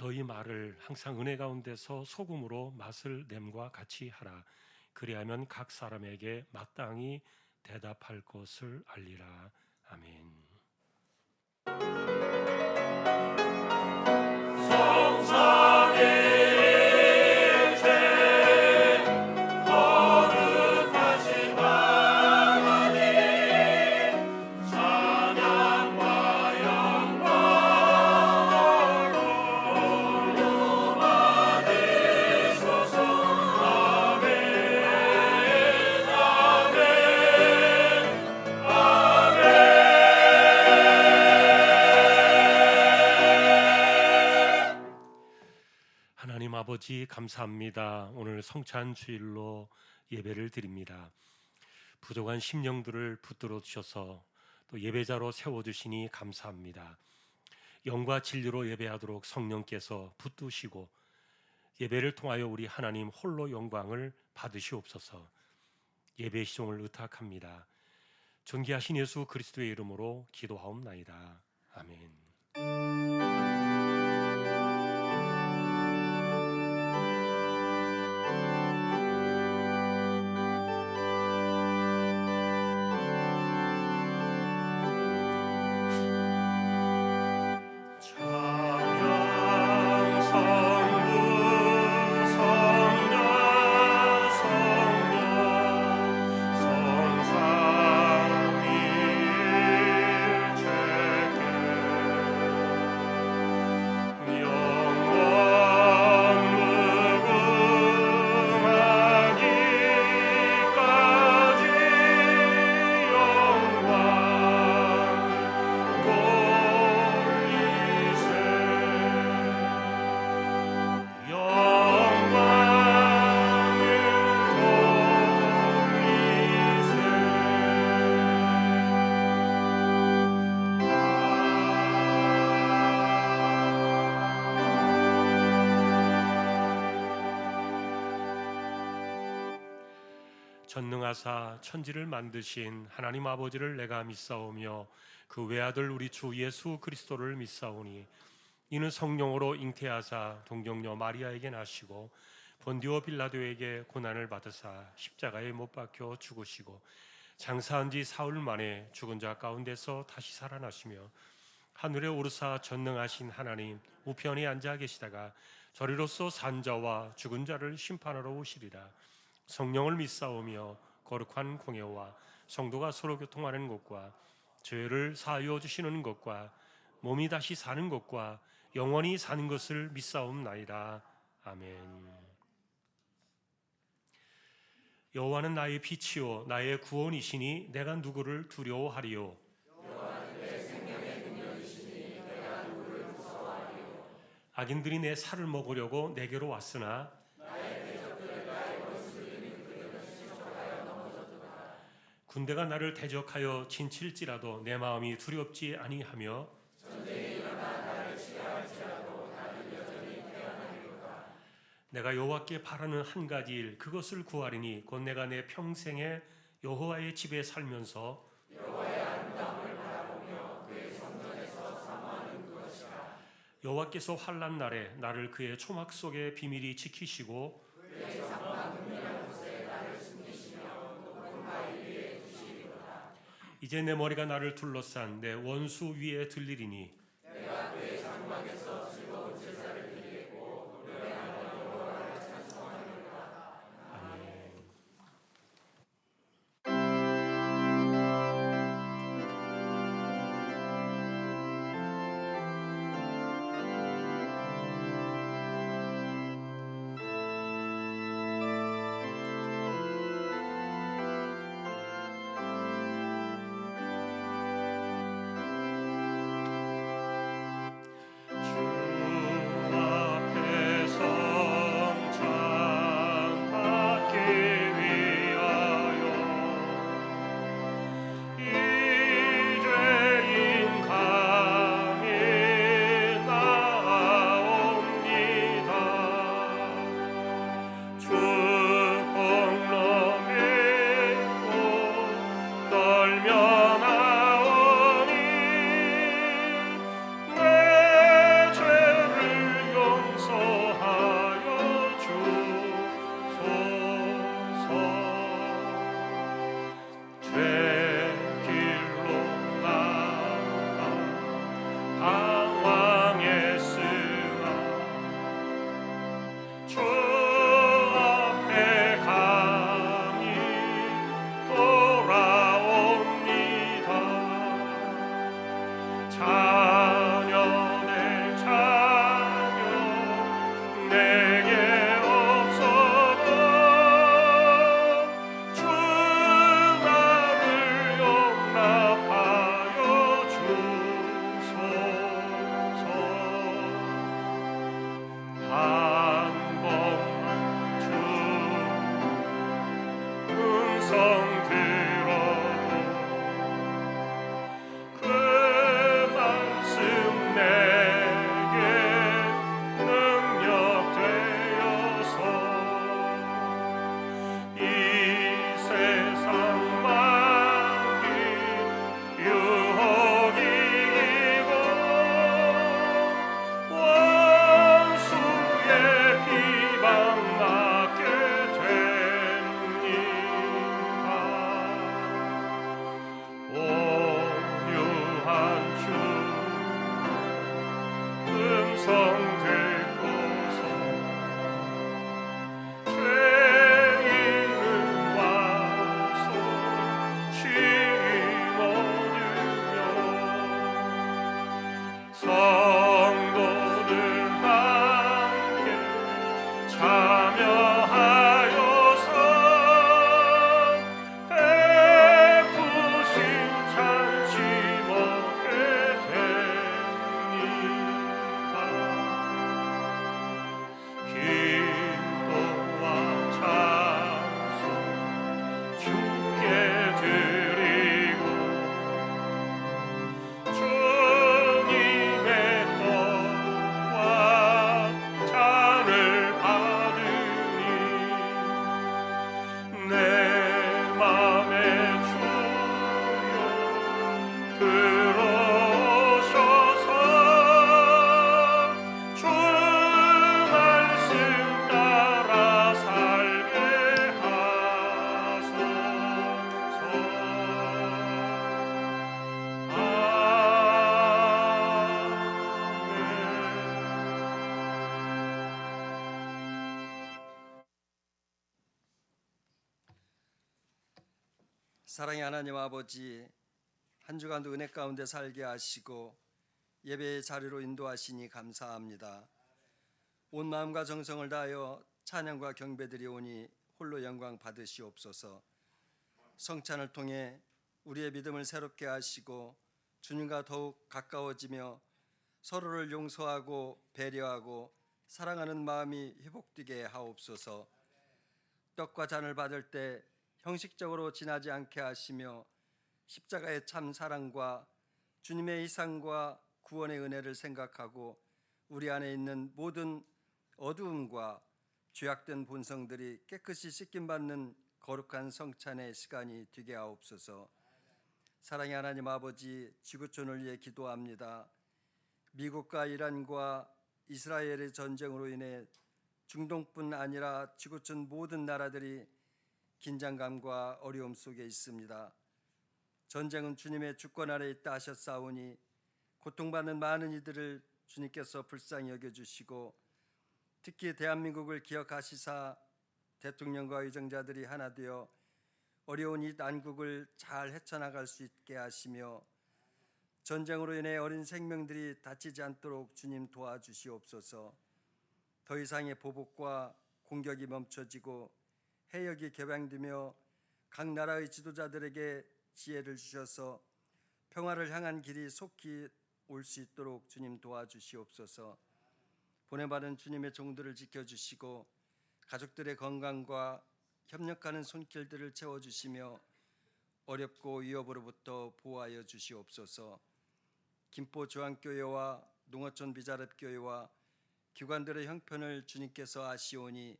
너희 말을 항상 은혜 가운데서 소금으로 맛을 냄과 같이 하라. 그리하면 각 사람에게 마땅히 대답할 것을 알리라. 아멘. 하나님 아버지 감사합니다. 오늘 성찬 주일로 예배를 드립니다. 부족한 심령들을 붙들어 주셔서 또 예배자로 세워주시니 감사합니다. 영과 진리로 예배하도록 성령께서 붙드시고 예배를 통하여 우리 하나님 홀로 영광을 받으시옵소서. 예배 시종을 의탁합니다. 존귀하신 예수 그리스도의 이름으로 기도하옵나이다. 아멘. 전능하사 천지를 만드신 하나님 아버지를 내가 믿사오며 그 외아들 우리 주 예수 그리스도를 믿사오니 이는 성령으로 잉태하사 동정녀 마리아에게 나시고 본디오 빌라도에게 고난을 받으사 십자가에 못 박혀 죽으시고 장사한 지 사흘 만에 죽은 자 가운데서 다시 살아나시며 하늘에 오르사 전능하신 하나님 우편에 앉아 계시다가 저리로서 산 자와 죽은 자를 심판하러 오시리라. 성령을 믿사오며 거룩한 공예와 성도가 서로 교통하는 것과 죄를 사하여 주시는 것과 몸이 다시 사는 것과 영원히 사는 것을 믿사옵나이다. 아멘. 여호와는 나의 빛이요 나의 구원이시니 내가 누구를 두려워하리요. 악인들이 내 살을 먹으려고 내게로 왔으나 군대가 나를 대적하여 진칠지라도 내 마음이 두렵지 아니하며 내가 여호와께 바라는 한 가지 일 그것을 구하리니 곧 내가 내 평생에 여호와의 집에 살면서 여호와께서 환난 날에 나를 그의 초막 속에 비밀히 지키시고 이제 내 머리가 나를 둘러싼 내 원수 위에 들리리니 자녀 내게 없어도 주 나를 용납하여 주소서. 한 번만 주 음성 들어도 그 말씀 내게 능력 되어서 이 세상 만기 유혹이고 원수의 비방 맞게 됩니다. 오묘한 주 음성 듣고서 죄인은 와서 쉼 얻으며 성도들 함께 참여하여서 베푸신 잔치 먹게 됩니다. 기도와 찬송 주께 드리고 주님의 떡과 잔을 받으니 내 맘에 주여 들어오셔서 주 말씀 따라 살게 하소서. 사랑의 하나님 아버지, 한 주간도 은혜 가운데 살게 하시고 예배의 자리로 인도하시니 감사합니다. 온 마음과 정성을 다하여 찬양과 경배드리오니 홀로 영광 받으시옵소서. 성찬을 통해 우리의 믿음을 새롭게 하시고 주님과 더욱 가까워지며 서로를 용서하고 배려하고 사랑하는 마음이 회복되게 하옵소서. 떡과 잔을 받을 때 형식적으로 지나지 않게 하시며 십자가의 참 사랑과 주님의 희생과 구원의 은혜를 생각하고 우리 안에 있는 모든 어두움과 죄악된 본성들이 깨끗이 씻김받는 거룩한 성찬의 시간이 되게 하옵소서. 사랑의 하나님 아버지, 지구촌을 위해 기도합니다. 미국과 이란과 이스라엘의 전쟁으로 인해 중동뿐 아니라 지구촌 모든 나라들이 긴장감과 어려움 속에 있습니다. 전쟁은 주님의 주권 아래 있다 하셨사오니 고통받는 많은 이들을 주님께서 불쌍히 여겨주시고 특히 대한민국을 기억하시사 대통령과 의정자들이 하나 되어 어려운 이 난국을 잘 헤쳐나갈 수 있게 하시며 전쟁으로 인해 어린 생명들이 다치지 않도록 주님 도와주시옵소서. 더 이상의 보복과 공격이 멈춰지고 해역이 개방되며 각 나라의 지도자들에게 지혜를 주셔서 평화를 향한 길이 속히 올 수 있도록 주님 도와주시옵소서. 보내받은 주님의 종들을 지켜주시고 가족들의 건강과 협력하는 손길들을 채워주시며 어렵고 위협으로부터 보호하여 주시옵소서. 김포중앙교회와 농어촌 비자랩교회와 기관들의 형편을 주님께서 아시오니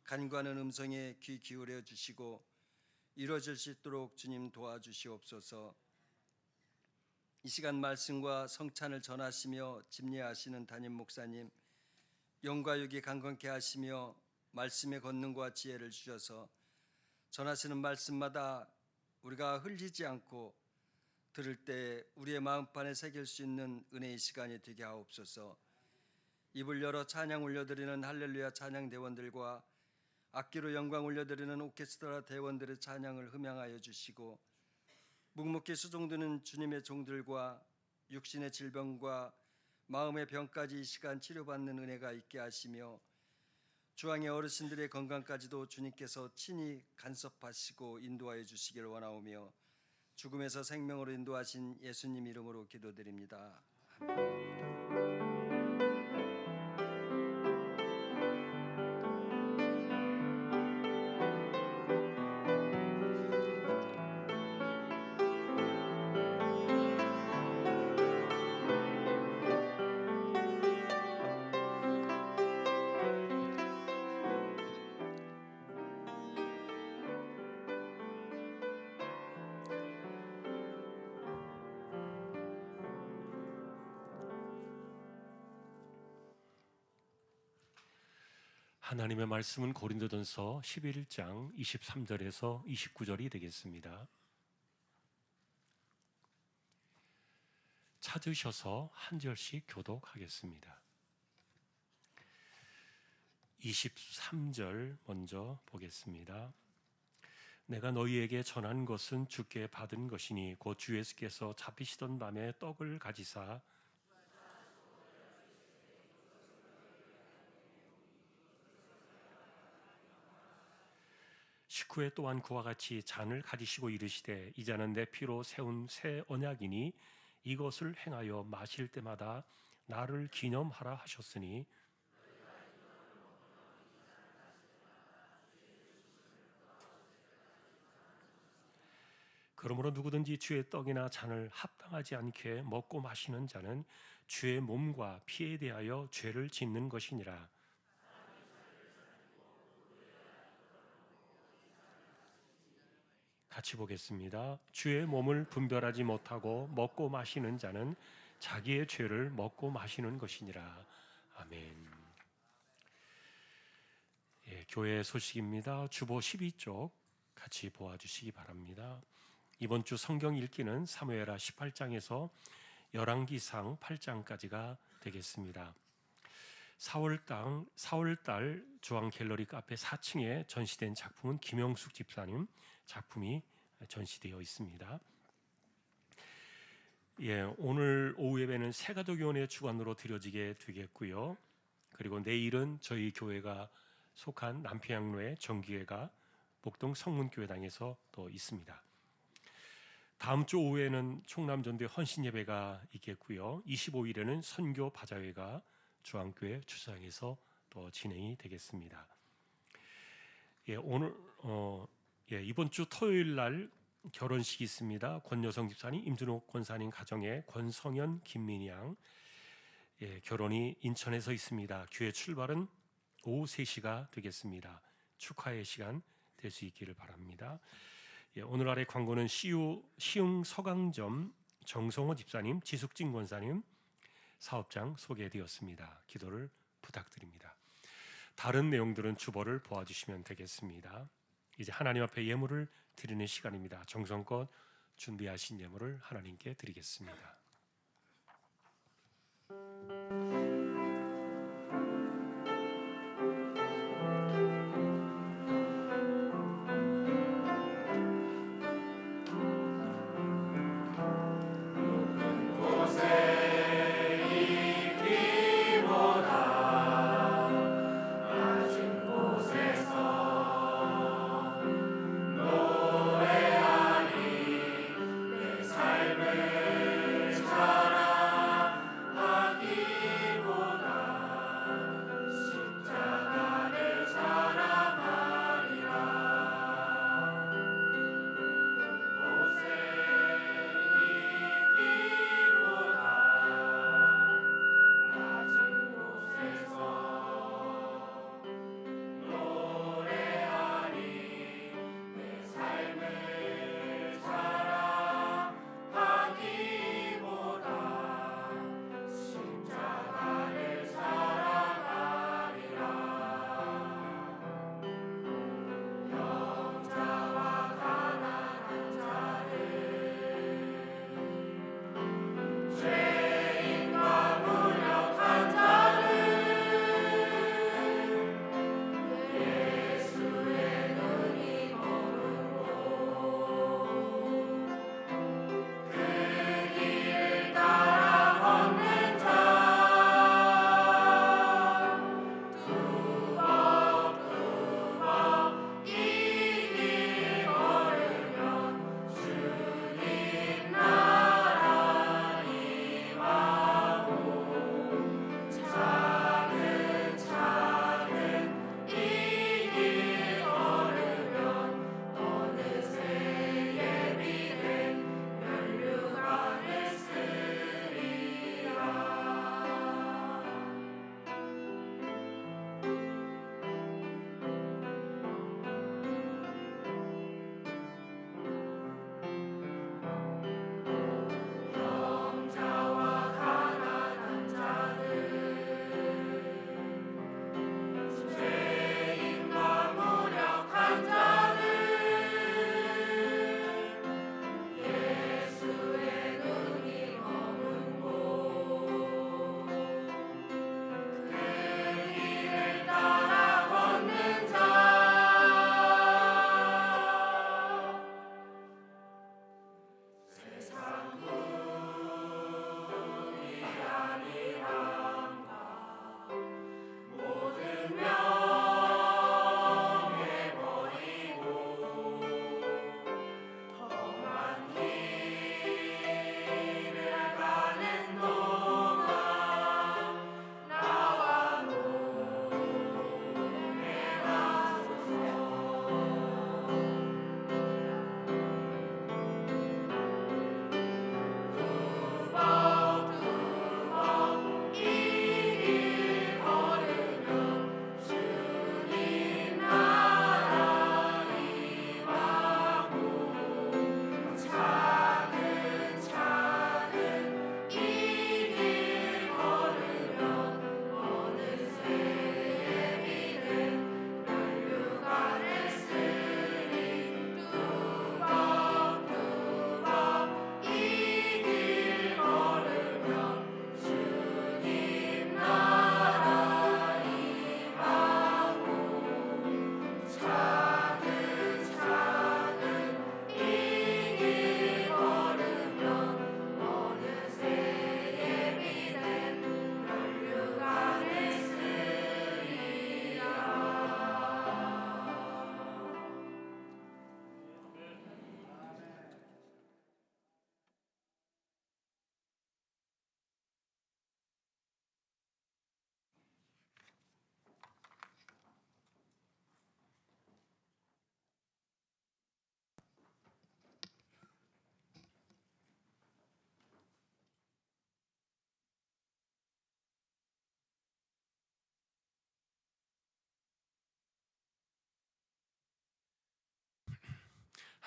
간구하는 음성에 귀 기울여 주시고 이루어질 수 있도록 주님 도와주시옵소서. 이 시간 말씀과 성찬을 전하시며 집례하시는 담임 목사님, 영과 육이 강건케 하시며 말씀의 권능과 지혜를 주셔서 전하시는 말씀마다 우리가 흘리지 않고 들을 때 우리의 마음판에 새길 수 있는 은혜의 시간이 되게 하옵소서. 입을 열어 찬양 올려드리는 할렐루야 찬양 대원들과 악기로 영광 올려드리는 오케스트라 대원들의 찬양을 흠양하여 주시고 묵묵히 수종드는 주님의 종들과 육신의 질병과 마음의 병까지 이 시간 치료받는 은혜가 있게 하시며 주왕의 어르신들의 건강까지도 주님께서 친히 간섭하시고 인도하여 주시기를 원하오며 죽음에서 생명으로 인도하신 예수님 이름으로 기도드립니다. 하나님의 말씀은 고린도전서 11장 23절에서 29절이 되겠습니다. 찾으셔서 한 절씩 교독하겠습니다. 23절 먼저 보겠습니다. 내가 너희에게 전한 것은 주께 받은 것이니 곧 주 예수께서 잡히시던 밤에 떡을 가지사 식후에 또한 그와 같이 잔을 가지시고 이르시되 이 잔은 내 피로 세운 새 언약이니 이것을 행하여 마실 때마다 나를 기념하라 하셨으니 그러므로 누구든지 주의 떡이나 잔을 합당하지 않게 먹고 마시는 자는 주의 몸과 피에 대하여 죄를 짓는 것이니라. 같이 보겠습니다. 주의 몸을 분별하지 못하고 먹고 마시는 자는 자기의 죄를 먹고 마시는 것이니라. 아멘. 교회 소식입니다. 주보 12쪽 같이 보아주시기 바랍니다. 이번 주 성경 읽기는 사무엘하 18장에서 열왕기상 8장까지가 되겠습니다. 4월달 중앙갤러리 카페 4층에 전시된 작품은 김영숙 집사님 작품이 전시되어 있습니다. 오늘 오후 예배는 새가족위원회 주관으로 드려지게 되겠고요. 그리고 내일은 저희 교회가 속한 남평양로의 정기회가 목동 성문교회당에서 또 있습니다. 다음 주 오후에는 충남전도회 헌신예배가 있겠고요. 25일에는 선교 바자회가 중앙교회 주차장에서 또 진행이 되겠습니다. 이번 주 토요일 날 결혼식이 있습니다. 권여성 집사님, 임준옥 권사님 가정의 권성현, 김민희 양 결혼이 인천에서 있습니다. 교회 출발은 오후 3시가 되겠습니다. 축하의 시간 될 수 있기를 바랍니다. 오늘 아래 광고는 시흥 서강점 정성호 집사님, 지숙진 권사님 사업장 소개되었습니다. 기도를 부탁드립니다. 다른 내용들은 주보를 보아주시면 되겠습니다. 이제 하나님 앞에 예물을 드리는 시간입니다. 정성껏 준비하신 예물을 하나님께 드리겠습니다.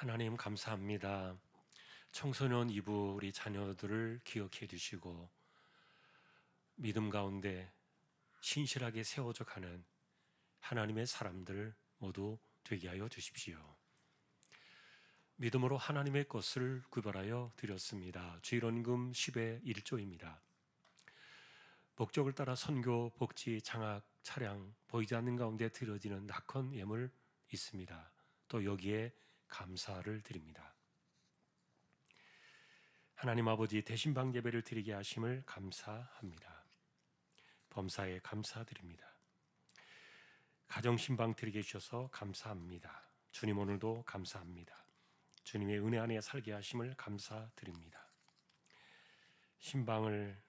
하나님 감사합니다. 청소년 이부 우리 자녀들을 기억해 주시고 믿음 가운데 신실하게 세워져 가는 하나님의 사람들 모두 되게 하여 주십시오. 믿음으로 하나님의 것을 구별하여 드렸습니다. 주일원금 10의 1조입니다. 목적을 따라 선교, 복지, 장학, 차량 보이지 않는 가운데 드려지는 낙헌 예물 있습니다. 또 여기에 감사를 드립니다. 하나님 아버지 대신방 예배를 드리게 하심을 감사합니다. 범사에 감사드립니다. 가정신방 드리게 해주셔서 감사합니다. 주님 오늘도 감사합니다. 주님의 은혜 안에 살게 하심을 감사드립니다. 신방을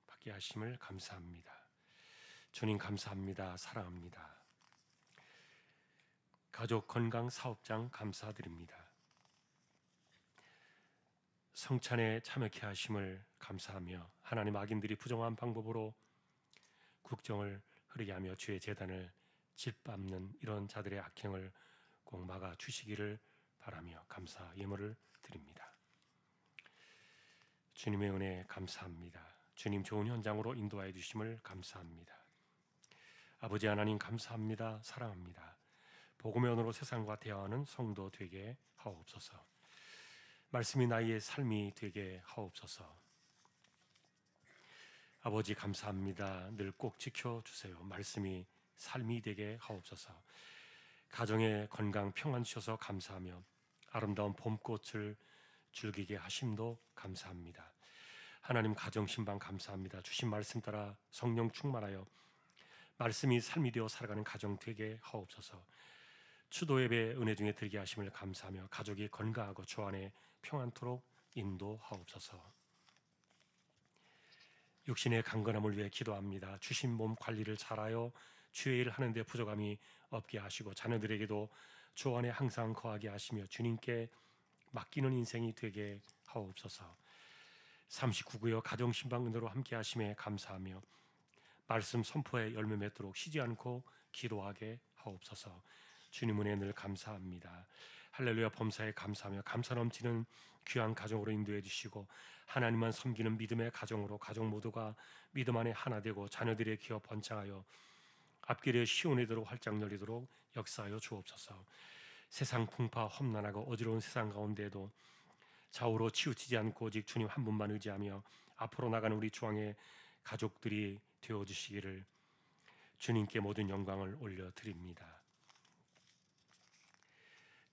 받게 하심을 감사합니다. 주님 감사합니다. 사랑합니다. 가족 건강 사업장 감사드립니다. 성찬에 참여케 하심을 감사하며 하나님 악인들이 부정한 방법으로 국정을 흐리게 하며 주의 재단을 짓밟는 이런 자들의 악행을 꼭 막아 주시기를 바라며 감사 예물을 드립니다. 주님의 은혜 감사합니다. 주님 좋은 현장으로 인도하여 주심을 감사합니다. 아버지 하나님 감사합니다. 사랑합니다. 복음의 언어로 세상과 대화하는 성도 되게 하옵소서. 말씀이 나의 삶이 되게 하옵소서. 아버지 감사합니다. 늘 꼭 지켜주세요. 말씀이 삶이 되게 하옵소서. 가정의 건강 평안 주셔서 감사하며 아름다운 봄꽃을 즐기게 하심도 감사합니다. 하나님 가정신방 감사합니다. 주신 말씀 따라 성령 충만하여 말씀이 삶이 되어 살아가는 가정 되게 하옵소서. 추도 예배 은혜 중에 드리게 하심을 감사하며 가족이 건강하고 주 안에 평안토록 인도하옵소서. 육신의 강건함을 위해 기도합니다. 주신 몸 관리를 잘하여 주의 일 하는 데 부족함이 없게 하시고 자녀들에게도 주 안에 항상 거하게 하시며 주님께 맡기는 인생이 되게 하옵소서. 39구여 가정신방 은혜로 함께 하심에 감사하며 말씀 선포에 열매 맺도록 쉬지 않고 기도하게 하옵소서. 주님 은혜 늘 감사합니다. 할렐루야 범사에 감사하며 감사 넘치는 귀한 가정으로 인도해 주시고 하나님만 섬기는 믿음의 가정으로 가족 모두가 믿음 안에 하나 되고 자녀들의 기업 번창하여 앞길에 시온에도록 활짝 열리도록 역사하여 주옵소서. 세상 풍파 험난하고 어지러운 세상 가운데에도 좌우로 치우치지 않고 오직 주님 한 분만 의지하며 앞으로 나가는 우리 주왕의 가족들이 되어주시기를 주님께 모든 영광을 올려드립니다.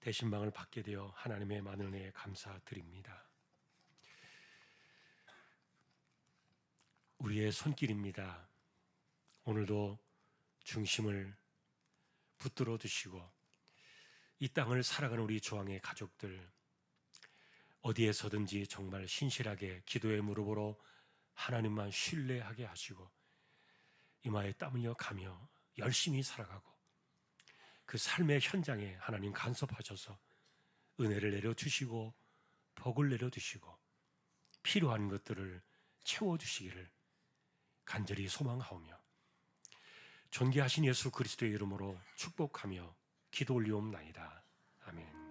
대신방을 받게 되어 하나님의 많은 은혜에 감사드립니다. 우리의 손길입니다. 오늘도 중심을 붙들어 주시고 이 땅을 살아가는 우리 조항의 가족들 어디에서든지 정말 신실하게 기도의 무릎으로 하나님만 신뢰하게 하시고 이마에 땀 흘려 가며 열심히 살아가고 그 삶의 현장에 하나님 간섭하셔서 은혜를 내려주시고 복을 내려주시고 필요한 것들을 채워주시기를 간절히 소망하오며 존귀하신 예수 그리스도의 이름으로 축복하며 기도 올리옵나이다. 아멘.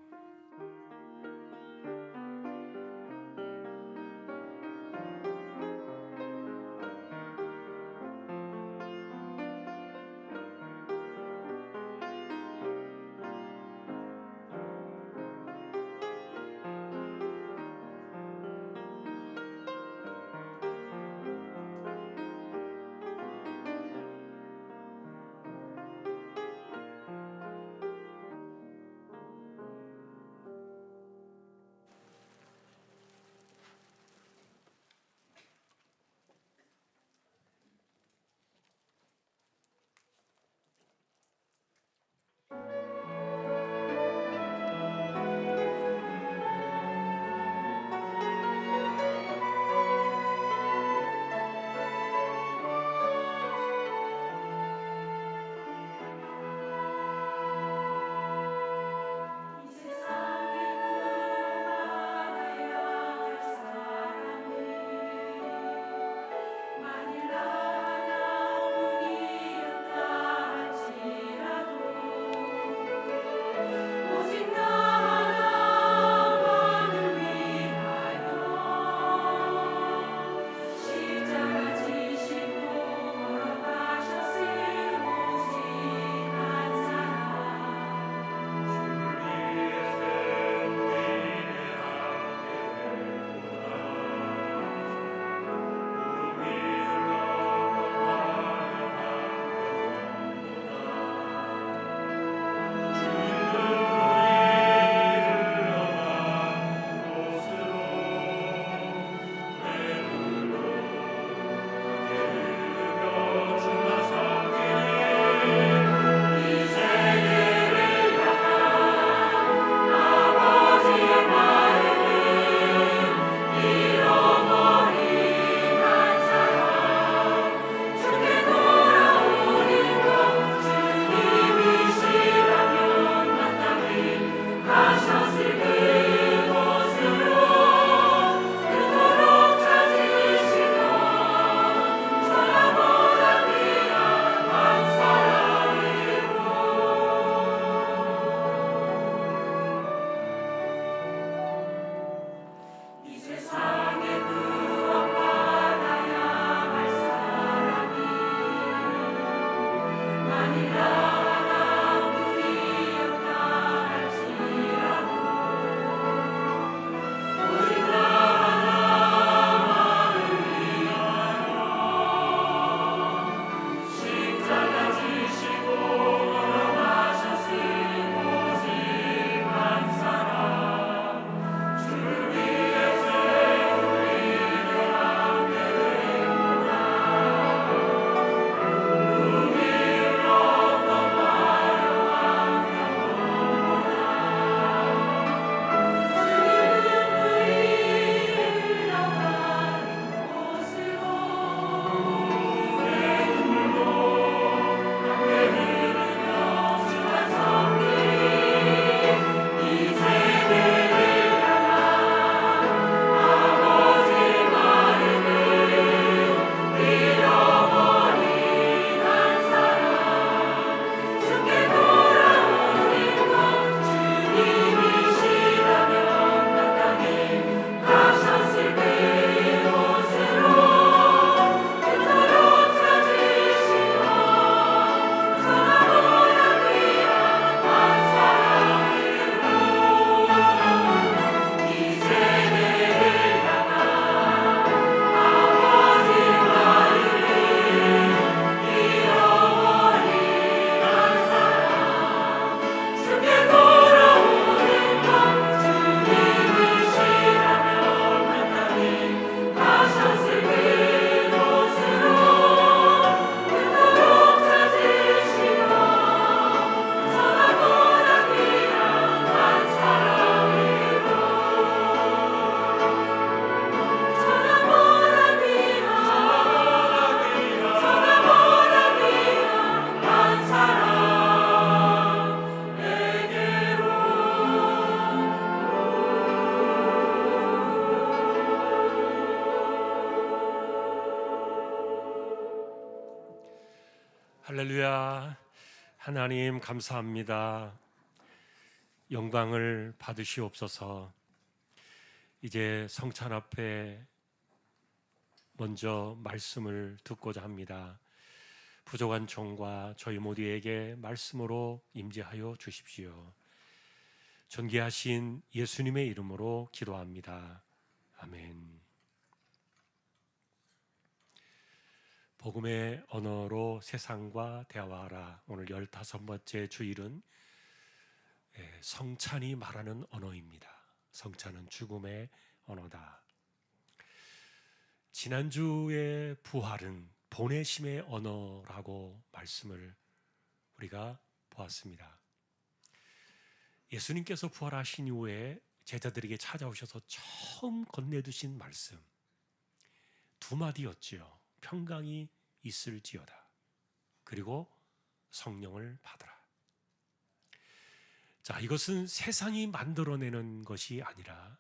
할렐루야. 하나님 감사합니다. 영광을 받으시옵소서. 이제 성찬 앞에 먼저 말씀을 듣고자 합니다. 부족한 종과 저희 모두에게 말씀으로 임재하여 주십시오. 존귀하신 예수님의 이름으로 기도합니다. 아멘. 복음의 언어로 세상과 대화하라. 오늘 15번째 주일은 성찬이 말하는 언어입니다. 성찬은 죽음의 언어다. 지난주의 부활은 보내심의 언어라고 말씀을 우리가 보았습니다. 예수님께서 부활하신 이후에 제자들에게 찾아오셔서 처음 건네두신 말씀 두 마디였지요. 평강이 있을지어다. 그리고 성령을 받으라. 자, 이것은 세상이 만들어내는 것이 아니라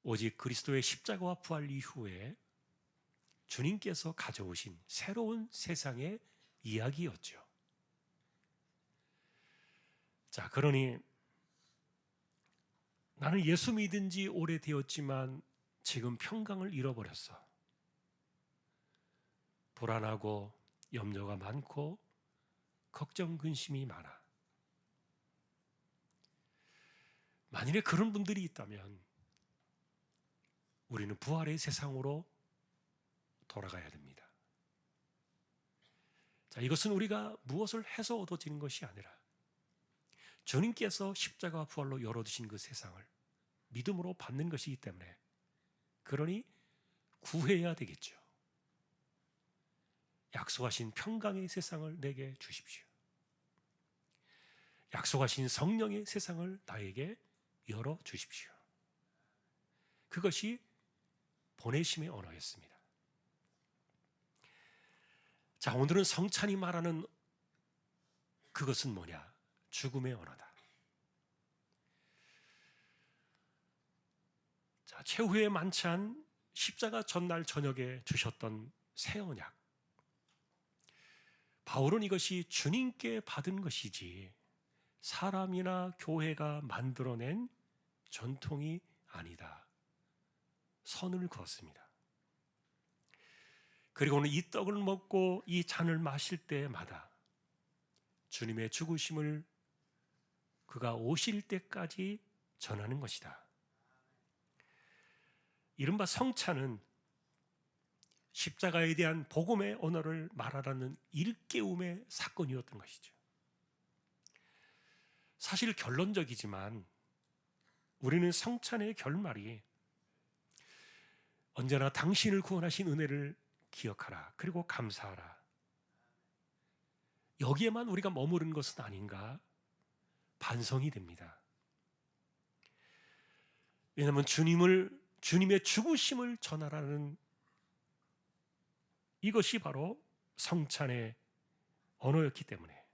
오직 그리스도의 십자가와 부활 이후에 주님께서 가져오신 새로운 세상의 이야기였죠. 자, 그러니 나는 예수 믿은 지 오래되었지만 지금 평강을 잃어버렸어. 불안하고 염려가 많고 걱정 근심이 많아. 만일에 그런 분들이 있다면 우리는 부활의 세상으로 돌아가야 됩니다. 자, 이것은 우리가 무엇을 해서 얻어지는 것이 아니라 주님께서 십자가와 부활로 열어두신 그 세상을 믿음으로 받는 것이기 때문에, 그러니 구해야 되겠죠. 약속하신 평강의 세상을 내게 주십시오. 약속하신 성령의 세상을 나에게 열어 주십시오. 그것이 보내심의 언어였습니다. 자, 오늘은 성찬이 말하는 그것은 뭐냐? 죽음의 언어다. 자, 최후의 만찬 십자가 전날 저녁에 주셨던 새 언약. 바울은 이것이 주님께 받은 것이지 사람이나 교회가 만들어낸 전통이 아니다. 선을 그었습니다. 그리고 오늘 이 떡을 먹고 이 잔을 마실 때마다 주님의 죽으심을 그가 오실 때까지 전하는 것이다. 이른바 성찬은 십자가에 대한 복음의 언어를 말하라는 일깨움의 사건이었던 것이죠. 사실 결론적이지만 우리는 성찬의 결말이 언제나 당신을 구원하신 은혜를 기억하라. 그리고 감사하라. 여기에만 우리가 머무른 것은 아닌가 반성이 됩니다. 왜냐하면 주님의 죽으심을 전하라는 이것이 바로 성찬의 언어였기 때문에.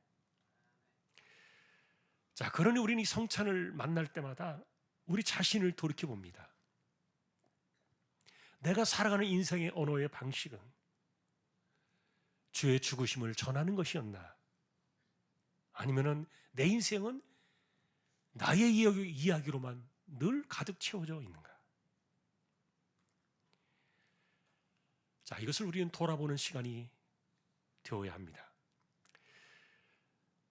자, 그러니 우리는 이 성찬을 만날 때마다 우리 자신을 돌이켜 봅니다. 내가 살아가는 인생의 언어의 방식은 주의 죽으심을 전하는 것이었나? 아니면은 내 인생은 나의 이야기로만 늘 가득 채워져 있는가? 자, 이것을 우리는 돌아보는 시간이 되어야 합니다.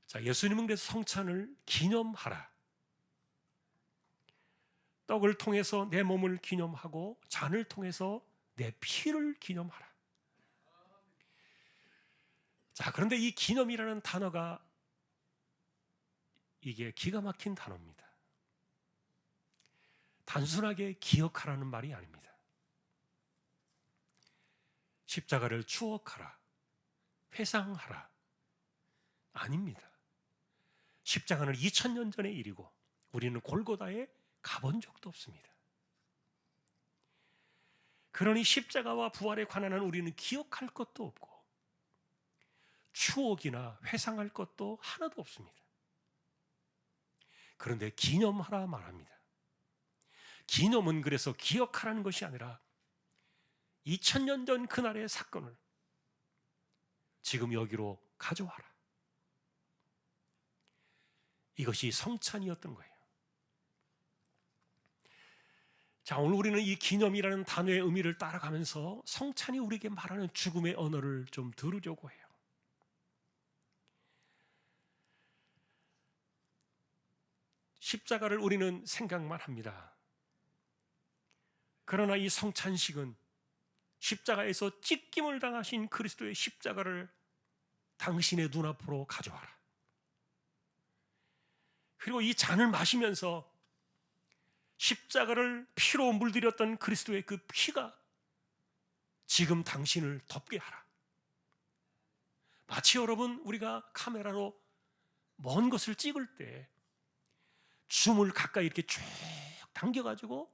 자, 예수님은 그래서 성찬을 기념하라. 떡을 통해서 내 몸을 기념하고 잔을 통해서 내 피를 기념하라. 자, 그런데 이 기념이라는 단어가 이게 기가 막힌 단어입니다. 단순하게 기억하라는 말이 아닙니다. 십자가를 추억하라, 회상하라 아닙니다. 십자가는 2000년 전의 일이고 우리는 골고다에 가본 적도 없습니다. 그러니 십자가와 부활에 관한 한 우리는 기억할 것도 없고 추억이나 회상할 것도 하나도 없습니다. 그런데 기념하라 말합니다. 기념은 그래서 기억하라는 것이 아니라 2000년 전 그날의 사건을 지금 여기로 가져와라. 이것이 성찬이었던 거예요. 자, 오늘 우리는 이 기념이라는 단어의 의미를 따라가면서 성찬이 우리에게 말하는 죽음의 언어를 좀 들으려고 해요. 십자가를 우리는 생각만 합니다. 그러나 이 성찬식은 십자가에서 찢김을 당하신 그리스도의 십자가를 당신의 눈앞으로 가져와라. 그리고 이 잔을 마시면서 십자가를 피로 물들였던 그리스도의 그 피가 지금 당신을 덮게 하라. 마치 여러분 우리가 카메라로 먼 것을 찍을 때 줌을 가까이 이렇게 쭉 당겨가지고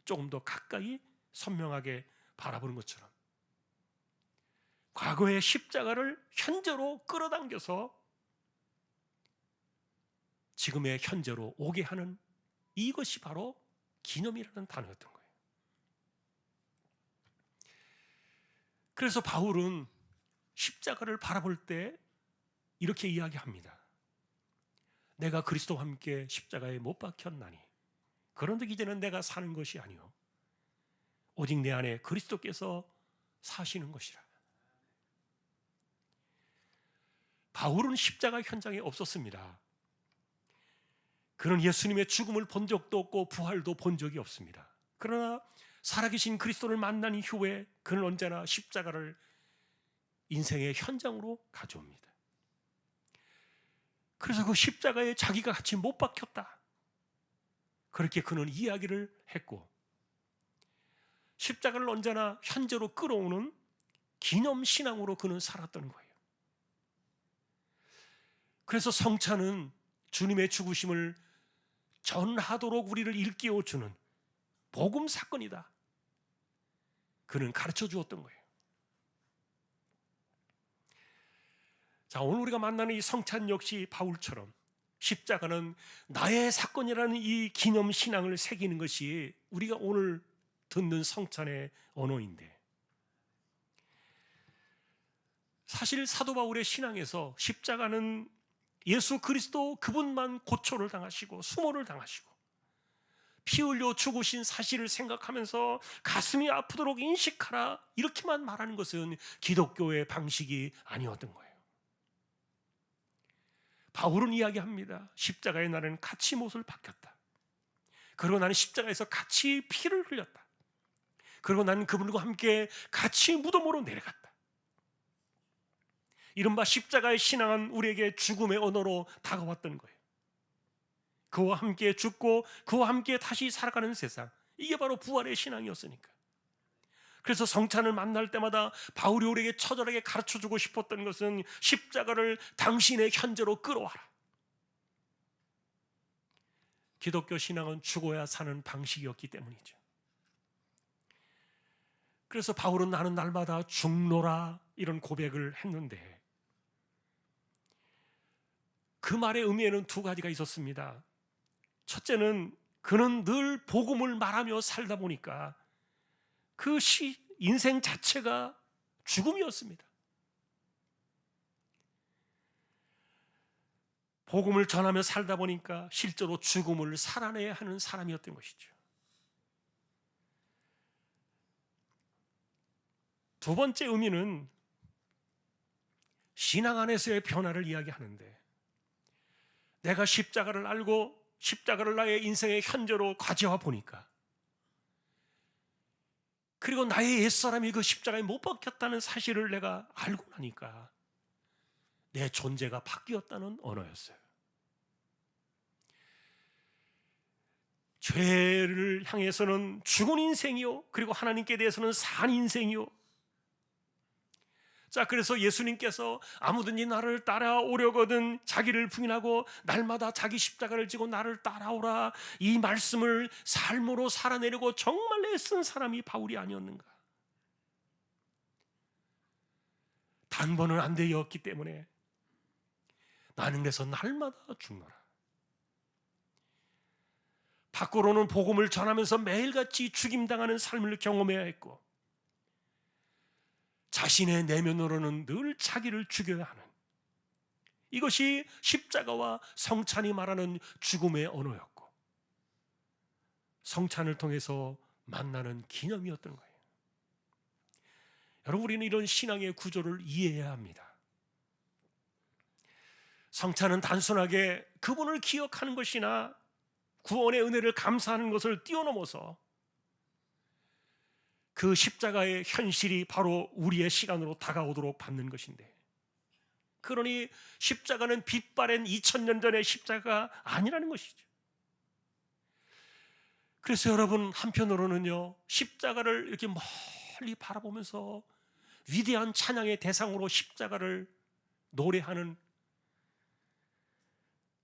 조금 더 가까이 선명하게 바라보는 것처럼 과거의 십자가를 현재로 끌어당겨서 지금의 현재로 오게 하는 이것이 바로 기념이라는 단어였던 거예요. 그래서 바울은 십자가를 바라볼 때 이렇게 이야기합니다. 내가 그리스도와 함께 십자가에 못 박혔나니 그런데 이제는 내가 사는 것이 아니요 오직 내 안에 그리스도께서 사시는 것이라. 바울은 십자가 현장에 없었습니다. 그는 예수님의 죽음을 본 적도 없고 부활도 본 적이 없습니다. 그러나 살아계신 그리스도를 만난 이후에 그는 언제나 십자가를 인생의 현장으로 가져옵니다. 그래서 그 십자가에 자기가 같이 못 박혔다, 그렇게 그는 이야기를 했고 십자가를 언제나 현재로 끌어오는 기념신앙으로 그는 살았던 거예요. 그래서 성찬은 주님의 죽으심을 전하도록 우리를 일깨워주는 복음 사건이다, 그는 가르쳐 주었던 거예요. 자, 오늘 우리가 만나는 이 성찬 역시 바울처럼 십자가는 나의 사건이라는 이 기념신앙을 새기는 것이 우리가 오늘 듣는 성찬의 언어인데, 사실 사도 바울의 신앙에서 십자가는 예수 그리스도 그분만 고초를 당하시고 수모를 당하시고 피 흘려 죽으신 사실을 생각하면서 가슴이 아프도록 인식하라, 이렇게만 말하는 것은 기독교의 방식이 아니었던 거예요. 바울은 이야기합니다. 십자가에 나는 같이 못을 박혔다. 그리고 나는 십자가에서 같이 피를 흘렸다. 그리고 나는 그분과 함께 같이 무덤으로 내려갔다. 이른바 십자가의 신앙은 우리에게 죽음의 언어로 다가왔던 거예요. 그와 함께 죽고 그와 함께 다시 살아가는 세상, 이게 바로 부활의 신앙이었으니까. 그래서 성찬을 만날 때마다 바울이 우리에게 처절하게 가르쳐주고 싶었던 것은 십자가를 당신의 현재로 끌어와라. 기독교 신앙은 죽어야 사는 방식이었기 때문이죠. 그래서 바울은 나는 날마다 죽노라 이런 고백을 했는데, 그 말의 의미에는 두 가지가 있었습니다. 첫째는 그는 늘 복음을 말하며 살다 보니까 그 인생 자체가 죽음이었습니다. 복음을 전하며 살다 보니까 실제로 죽음을 살아내야 하는 사람이었던 것이죠. 두 번째 의미는 신앙 안에서의 변화를 이야기하는데, 내가 십자가를 알고 십자가를 나의 인생의 현재로 가져와 보니까, 그리고 나의 옛사람이 그 십자가에 못 박혔다는 사실을 내가 알고 나니까 내 존재가 바뀌었다는 언어였어요. 죄를 향해서는 죽은 인생이요, 그리고 하나님께 대해서는 산 인생이요. 자, 그래서 예수님께서 아무든지 나를 따라오려거든 자기를 부인하고 날마다 자기 십자가를 지고 나를 따라오라, 이 말씀을 삶으로 살아내려고 정말 애쓴 사람이 바울이 아니었는가. 단번은 안 되었기 때문에 나는 그래서 날마다 죽노라. 밖으로는 복음을 전하면서 매일같이 죽임당하는 삶을 경험해야 했고, 자신의 내면으로는 늘 자기를 죽여야 하는, 이것이 십자가와 성찬이 말하는 죽음의 언어였고 성찬을 통해서 만나는 기념이었던 거예요. 여러분, 우리는 이런 신앙의 구조를 이해해야 합니다. 성찬은 단순하게 그분을 기억하는 것이나 구원의 은혜를 감사하는 것을 뛰어넘어서 그 십자가의 현실이 바로 우리의 시간으로 다가오도록 받는 것인데, 그러니 십자가는 빛바랜 2000년 전의 십자가가 아니라는 것이죠. 그래서 여러분, 한편으로는요, 십자가를 이렇게 멀리 바라보면서 위대한 찬양의 대상으로 십자가를 노래하는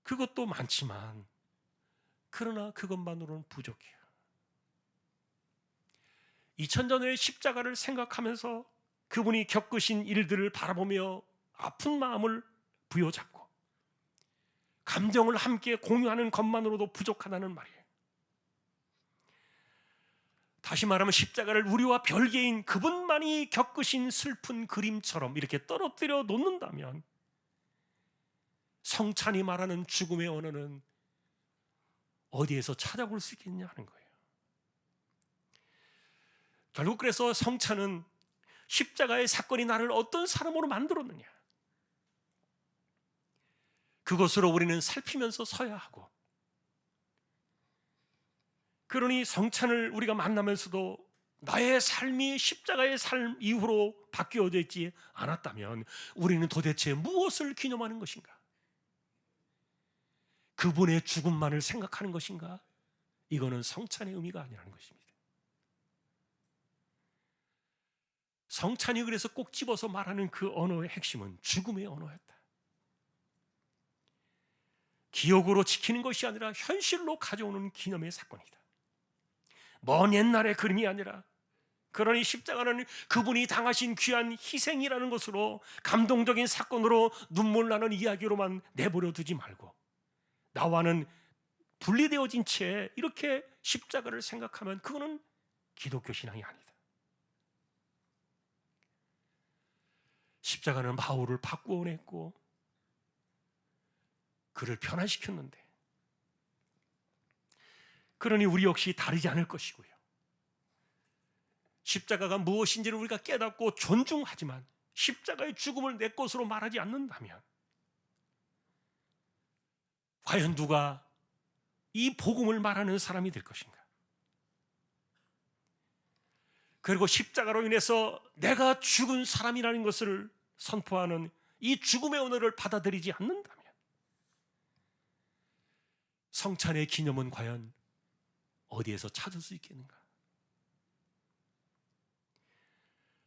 그것도 많지만, 그러나 그것만으로는 부족해요. 2000년의 십자가를 생각하면서 그분이 겪으신 일들을 바라보며 아픈 마음을 부여잡고 감정을 함께 공유하는 것만으로도 부족하다는 말이에요. 다시 말하면 십자가를 우리와 별개인 그분만이 겪으신 슬픈 그림처럼 이렇게 떨어뜨려 놓는다면 성찬이 말하는 죽음의 언어는 어디에서 찾아볼 수 있겠냐 하는 거예요. 결국 그래서 성찬은 십자가의 사건이 나를 어떤 사람으로 만들었느냐, 그것으로 우리는 살피면서 서야 하고, 그러니 성찬을 우리가 만나면서도 나의 삶이 십자가의 삶 이후로 바뀌어져 있지 않았다면 우리는 도대체 무엇을 기념하는 것인가? 그분의 죽음만을 생각하는 것인가? 이거는 성찬의 의미가 아니라는 것입니다. 성찬이 그래서 꼭 집어서 말하는 그 언어의 핵심은 죽음의 언어였다. 기억으로 지키는 것이 아니라 현실로 가져오는 기념의 사건이다. 먼 옛날의 그림이 아니라, 그러니 십자가는 그분이 당하신 귀한 희생이라는 것으로 감동적인 사건으로 눈물 나는 이야기로만 내버려 두지 말고 나와는 분리되어진 채 이렇게 십자가를 생각하면 그거는 기독교 신앙이 아니다. 십자가는 바울을 바꾸어냈고 그를 변화시켰는데, 그러니 우리 역시 다르지 않을 것이고요. 십자가가 무엇인지를 우리가 깨닫고 존중하지만 십자가의 죽음을 내 것으로 말하지 않는다면 과연 누가 이 복음을 말하는 사람이 될 것인가? 그리고 십자가로 인해서 내가 죽은 사람이라는 것을 선포하는 이 죽음의 언어를 받아들이지 않는다면 성찬의 기념은 과연 어디에서 찾을 수 있겠는가?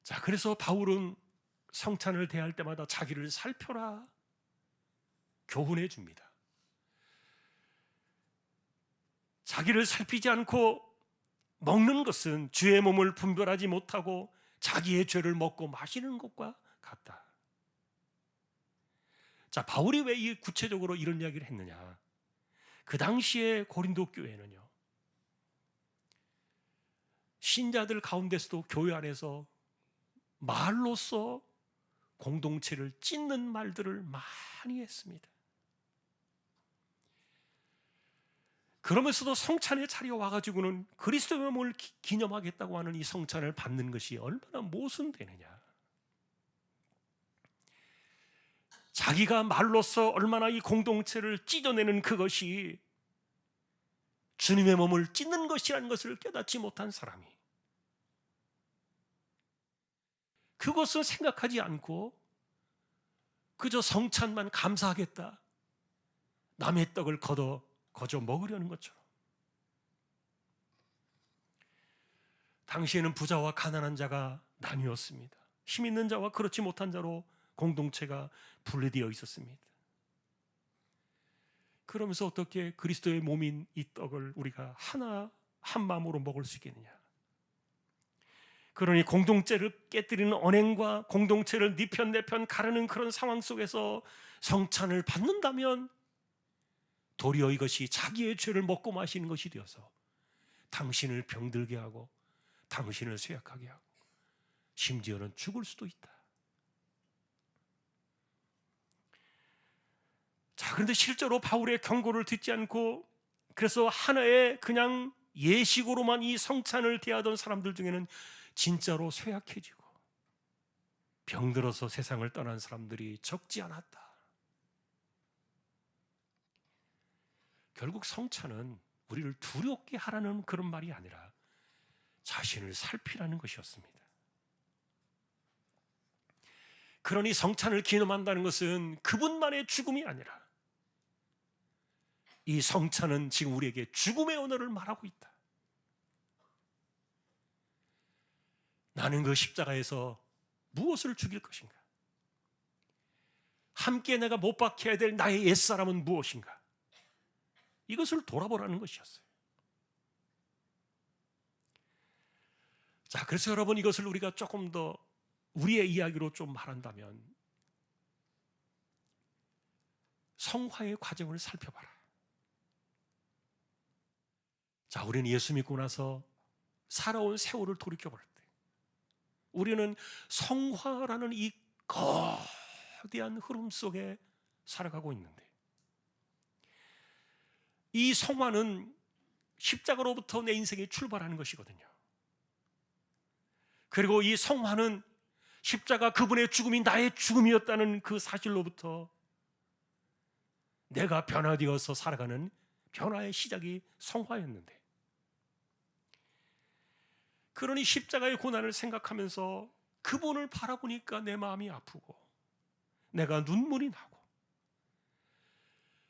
자, 그래서 바울은 성찬을 대할 때마다 자기를 살펴라 교훈해 줍니다. 자기를 살피지 않고 먹는 것은 주의 몸을 분별하지 못하고 자기의 죄를 먹고 마시는 것과 같다. 자, 바울이 왜 이 구체적으로 이런 이야기를 했느냐? 그 당시에 고린도 교회는요, 신자들 가운데서도 교회 안에서 말로써 공동체를 찢는 말들을 많이 했습니다. 그러면서도 성찬의 자리에 와가지고는 그리스도의 몸을 기념하겠다고 하는 이 성찬을 받는 것이 얼마나 모순되느냐. 자기가 말로써 얼마나 이 공동체를 찢어내는 그것이 주님의 몸을 찢는 것이라는 것을 깨닫지 못한 사람이 그것을 생각하지 않고 그저 성찬만 감사하겠다, 남의 떡을 거저 먹으려는 것처럼. 당시에는 부자와 가난한 자가 나뉘었습니다. 힘 있는 자와 그렇지 못한 자로 공동체가 분리되어 있었습니다. 그러면서 어떻게 그리스도의 몸인 이 떡을 우리가 한 마음으로 먹을 수 있겠느냐? 그러니 공동체를 깨뜨리는 언행과 공동체를 네 편 내 편 가르는 그런 상황 속에서 성찬을 받는다면 도리어 이것이 자기의 죄를 먹고 마시는 것이 되어서 당신을 병들게 하고 당신을 쇠약하게 하고 심지어는 죽을 수도 있다. 자, 그런데 실제로 바울의 경고를 듣지 않고 그래서 하나의 그냥 예식으로만 이 성찬을 대하던 사람들 중에는 진짜로 쇠약해지고 병들어서 세상을 떠난 사람들이 적지 않았다. 결국 성찬은 우리를 두렵게 하라는 그런 말이 아니라 자신을 살피라는 것이었습니다. 그러니 성찬을 기념한다는 것은 그분만의 죽음이 아니라 이 성찬은 지금 우리에게 죽음의 언어를 말하고 있다. 나는 그 십자가에서 무엇을 죽일 것인가? 함께 내가 못 박혀야 될 나의 옛사람은 무엇인가? 이것을 돌아보라는 것이었어요. 자, 그래서 여러분 이것을 우리가 조금 더 우리의 이야기로 좀 말한다면 성화의 과정을 살펴봐라. 자, 우리는 예수 믿고 나서 살아온 세월을 돌이켜볼 때 우리는 성화라는 이 거대한 흐름 속에 살아가고 있는데 이 성화는 십자가로부터 내 인생이 출발하는 것이거든요. 그리고 이 성화는 십자가 그분의 죽음이 나의 죽음이었다는 그 사실로부터 내가 변화되어서 살아가는 변화의 시작이 성화였는데 그러니 십자가의 고난을 생각하면서 그분을 바라보니까 내 마음이 아프고 내가 눈물이 나고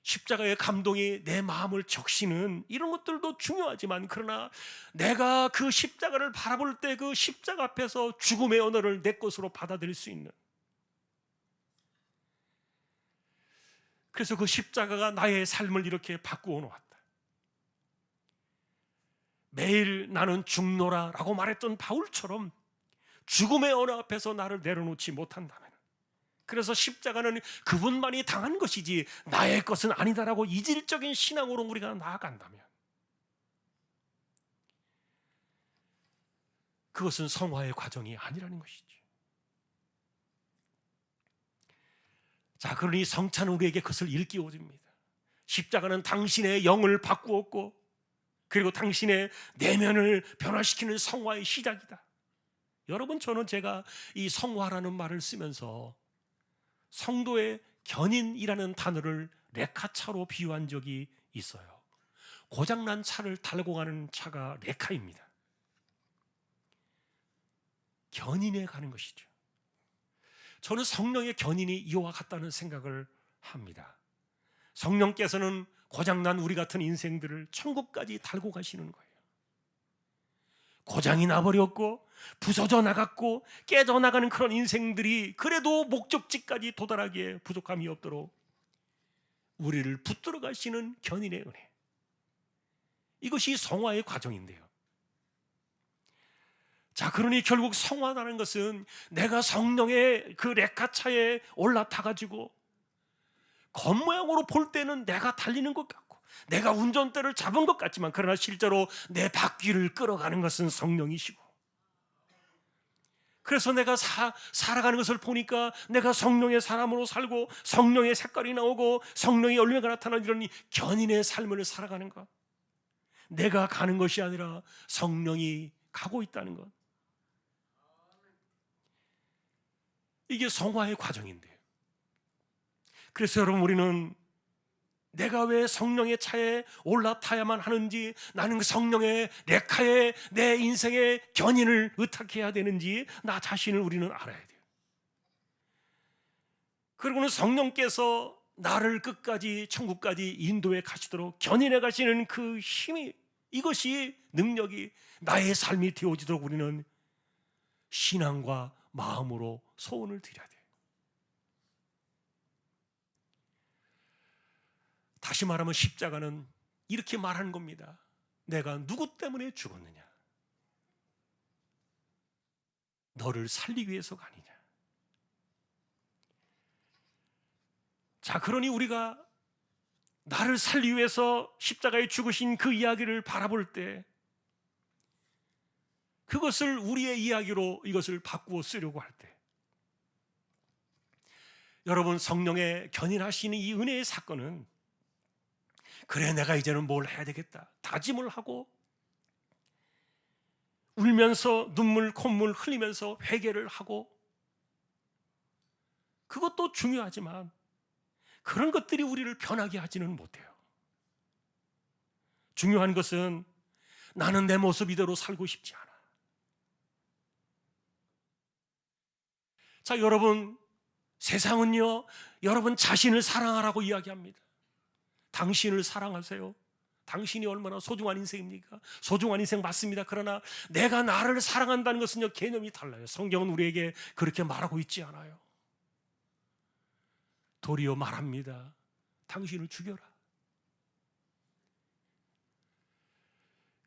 십자가의 감동이 내 마음을 적시는 이런 것들도 중요하지만 그러나 내가 그 십자가를 바라볼 때 그 십자가 앞에서 죽음의 언어를 내 것으로 받아들일 수 있는 그래서 그 십자가가 나의 삶을 이렇게 바꾸어 놓았다. 매일 나는 죽노라 라고 말했던 바울처럼 죽음의 언어 앞에서 나를 내려놓지 못한다면 그래서 십자가는 그분만이 당한 것이지 나의 것은 아니다라고 이질적인 신앙으로 우리가 나아간다면 그것은 성화의 과정이 아니라는 것이지. 자, 그러니 성찬은 우리에게 그것을 일깨워줍니다. 십자가는 당신의 영을 바꾸었고 그리고 당신의 내면을 변화시키는 성화의 시작이다. 여러분, 저는 제가 이 성화라는 말을 쓰면서 성도의 견인이라는 단어를 레카차로 비유한 적이 있어요. 고장난 차를 달고 가는 차가 레카입니다. 견인해 가는 것이죠. 저는 성령의 견인이 이와 같다는 생각을 합니다. 성령께서는 고장난 우리 같은 인생들을 천국까지 달고 가시는 거예요. 고장이 나버렸고 부서져 나갔고 깨져 나가는 그런 인생들이 그래도 목적지까지 도달하기에 부족함이 없도록 우리를 붙들어 가시는 견인의 은혜, 이것이 성화의 과정인데요. 자, 그러니 결국 성화라는 것은 내가 성령의 그 레카차에 올라타 가지고 겉모양으로 볼 때는 내가 달리는 것 같고 내가 운전대를 잡은 것 같지만 그러나 실제로 내 바퀴를 끌어가는 것은 성령이시고 그래서 내가 살아가는 것을 보니까 내가 성령의 사람으로 살고 성령의 색깔이 나오고 성령의 열매가 나타나는 이런 견인의 삶을 살아가는 것, 내가 가는 것이 아니라 성령이 가고 있다는 것, 이게 성화의 과정인데요. 그래서 여러분, 우리는 내가 왜 성령의 차에 올라타야만 하는지, 나는 그 성령의 레카에 내 인생의 견인을 의탁해야 되는지 나 자신을 우리는 알아야 돼요. 그리고는 성령께서 나를 끝까지 천국까지 인도해 가시도록 견인해 가시는 그 힘이, 이것이 능력이 나의 삶이 되어지도록 우리는 신앙과 마음으로 소원을 드려야 돼요. 다시 말하면 십자가는 이렇게 말하는 겁니다. 내가 누구 때문에 죽었느냐? 너를 살리기 위해서가 아니냐? 자, 그러니 우리가 나를 살리기 위해서 십자가에 죽으신 그 이야기를 바라볼 때 그것을 우리의 이야기로 이것을 바꾸어 쓰려고 할 때, 여러분, 성령의 견인하시는 이 은혜의 사건은 그래 내가 이제는 뭘 해야 되겠다 다짐을 하고 울면서 눈물 콧물 흘리면서 회개를 하고, 그것도 중요하지만 그런 것들이 우리를 변하게 하지는 못해요. 중요한 것은 나는 내 모습 이대로 살고 싶지 않아. 자, 여러분, 세상은요 여러분 자신을 사랑하라고 이야기합니다. 당신을 사랑하세요. 당신이 얼마나 소중한 인생입니까? 소중한 인생 맞습니다. 그러나 내가 나를 사랑한다는 것은요 개념이 달라요. 성경은 우리에게 그렇게 말하고 있지 않아요. 도리어 말합니다. 당신을 죽여라.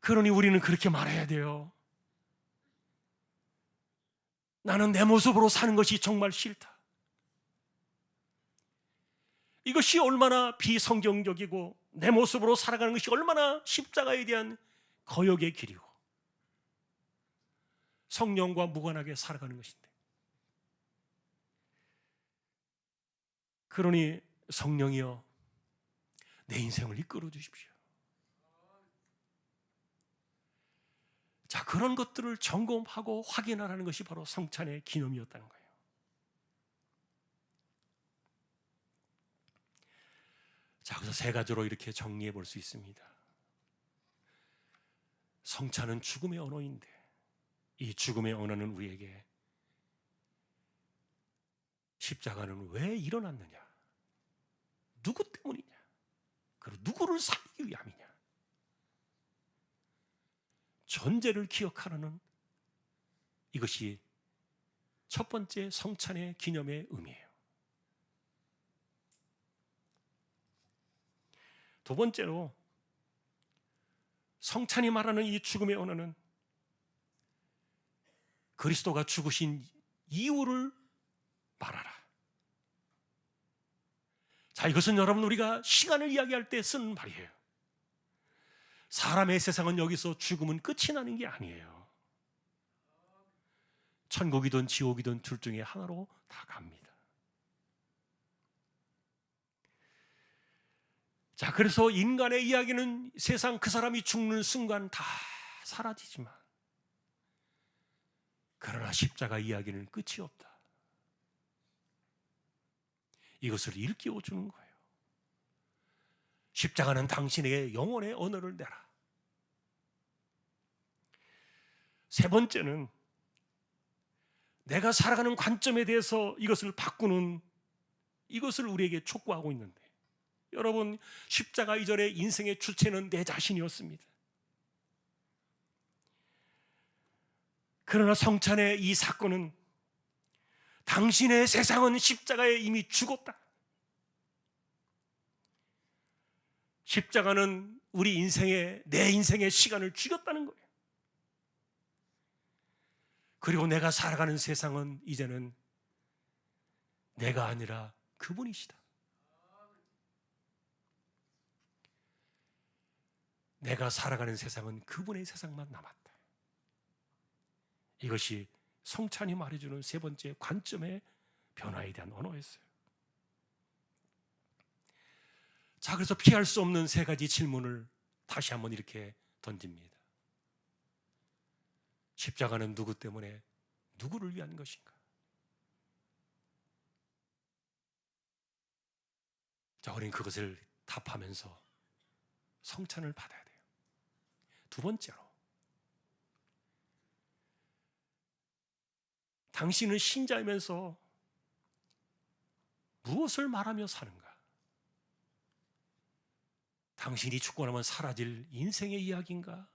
그러니 우리는 그렇게 말해야 돼요. 나는 내 모습으로 사는 것이 정말 싫다. 이것이 얼마나 비성경적이고 내 모습으로 살아가는 것이 얼마나 십자가에 대한 거역의 길이고 성령과 무관하게 살아가는 것인데, 그러니 성령이여 내 인생을 이끌어 주십시오. 자, 그런 것들을 점검하고 확인하라는 것이 바로 성찬의 기념이었다는 거예요. 자, 그래서 세 가지로 이렇게 정리해 볼 수 있습니다. 성찬은 죽음의 언어인데 이 죽음의 언어는 우리에게 십자가는 왜 일어났느냐, 누구 때문이냐, 그리고 누구를 살리기 위함이냐, 존재를 기억하라는 이것이 첫 번째 성찬의 기념의 의미예요. 두 번째로 성찬이 말하는 이 죽음의 언어는 그리스도가 죽으신 이유를 말하라. 자, 이것은 여러분 우리가 시간을 이야기할 때 쓰는 말이에요. 사람의 세상은 여기서 죽으면 끝이 나는 게 아니에요. 천국이든 지옥이든 둘 중에 하나로 다 갑니다. 자, 그래서 인간의 이야기는 세상 그 사람이 죽는 순간 다 사라지지만, 그러나 십자가 이야기는 끝이 없다. 이것을 일깨워 주는 거예요. 십자가는 당신에게 영혼의 언어를 내라. 세 번째는 내가 살아가는 관점에 대해서 이것을 바꾸는, 이것을 우리에게 촉구하고 있는데, 여러분, 십자가 이전의 인생의 주체는 내 자신이었습니다. 그러나 성찬의 이 사건은 당신의 세상은 십자가에 이미 죽었다. 십자가는 우리 인생의, 내 인생의 시간을 죽였다는 거예요. 그리고 내가 살아가는 세상은 이제는 내가 아니라 그분이시다. 내가 살아가는 세상은 그분의 세상만 남았다. 이것이 성찬이 말해주는 세 번째 관점의 변화에 대한 언어였어요. 자, 그래서 피할 수 없는 세 가지 질문을 다시 한번 이렇게 던집니다. 십자가는 누구 때문에, 누구를 위한 것인가? 자, 우리는 그것을 답하면서 성찬을 받아야 돼요. 두 번째로, 당신은 신자이면서 무엇을 말하며 사는가? 당신이 죽고 나면 사라질 인생의 이야기인가?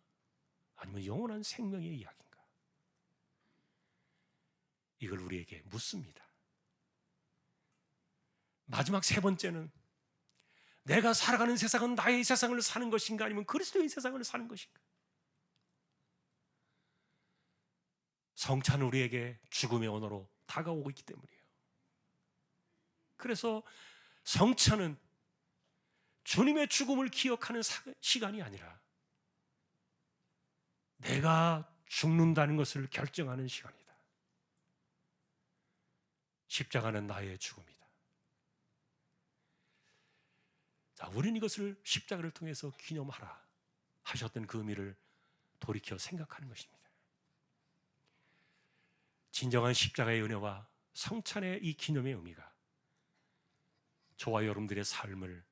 아니면 영원한 생명의 이야기인가? 이걸 우리에게 묻습니다. 마지막 세 번째는 내가 살아가는 세상은 나의 세상을 사는 것인가, 아니면 그리스도의 세상을 사는 것인가? 성찬은 우리에게 죽음의 언어로 다가오고 있기 때문이에요. 그래서 성찬은 주님의 죽음을 기억하는 시간이 아니라 내가 죽는다는 것을 결정하는 시간이다. 십자가는 나의 죽음이다. 자, 우리는 이것을 십자가를 통해서 기념하라 하셨던 그 의미를 돌이켜 생각하는 것입니다. 진정한 십자가의 은혜와 성찬의 이 기념의 의미가 저와 여러분들의 삶을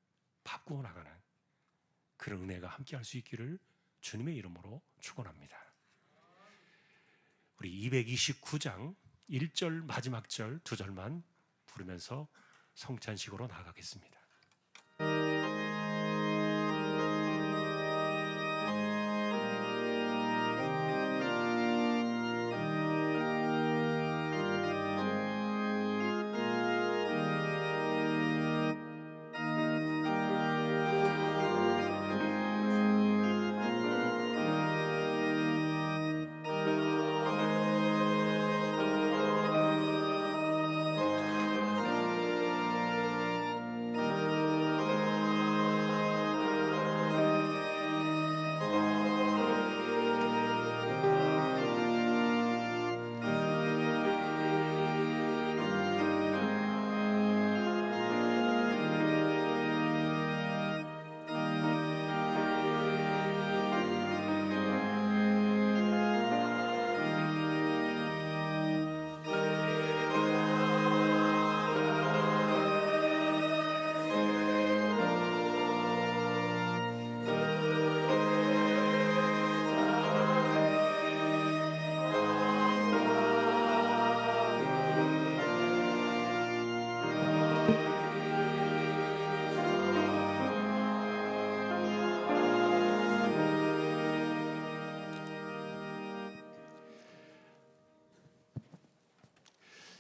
바꾸어 나가는 그런 은혜가 함께할 수 있기를 주님의 이름으로 축원합니다. 우리 229장 1절 마지막 절 2절만 부르면서 성찬식으로 나아가겠습니다.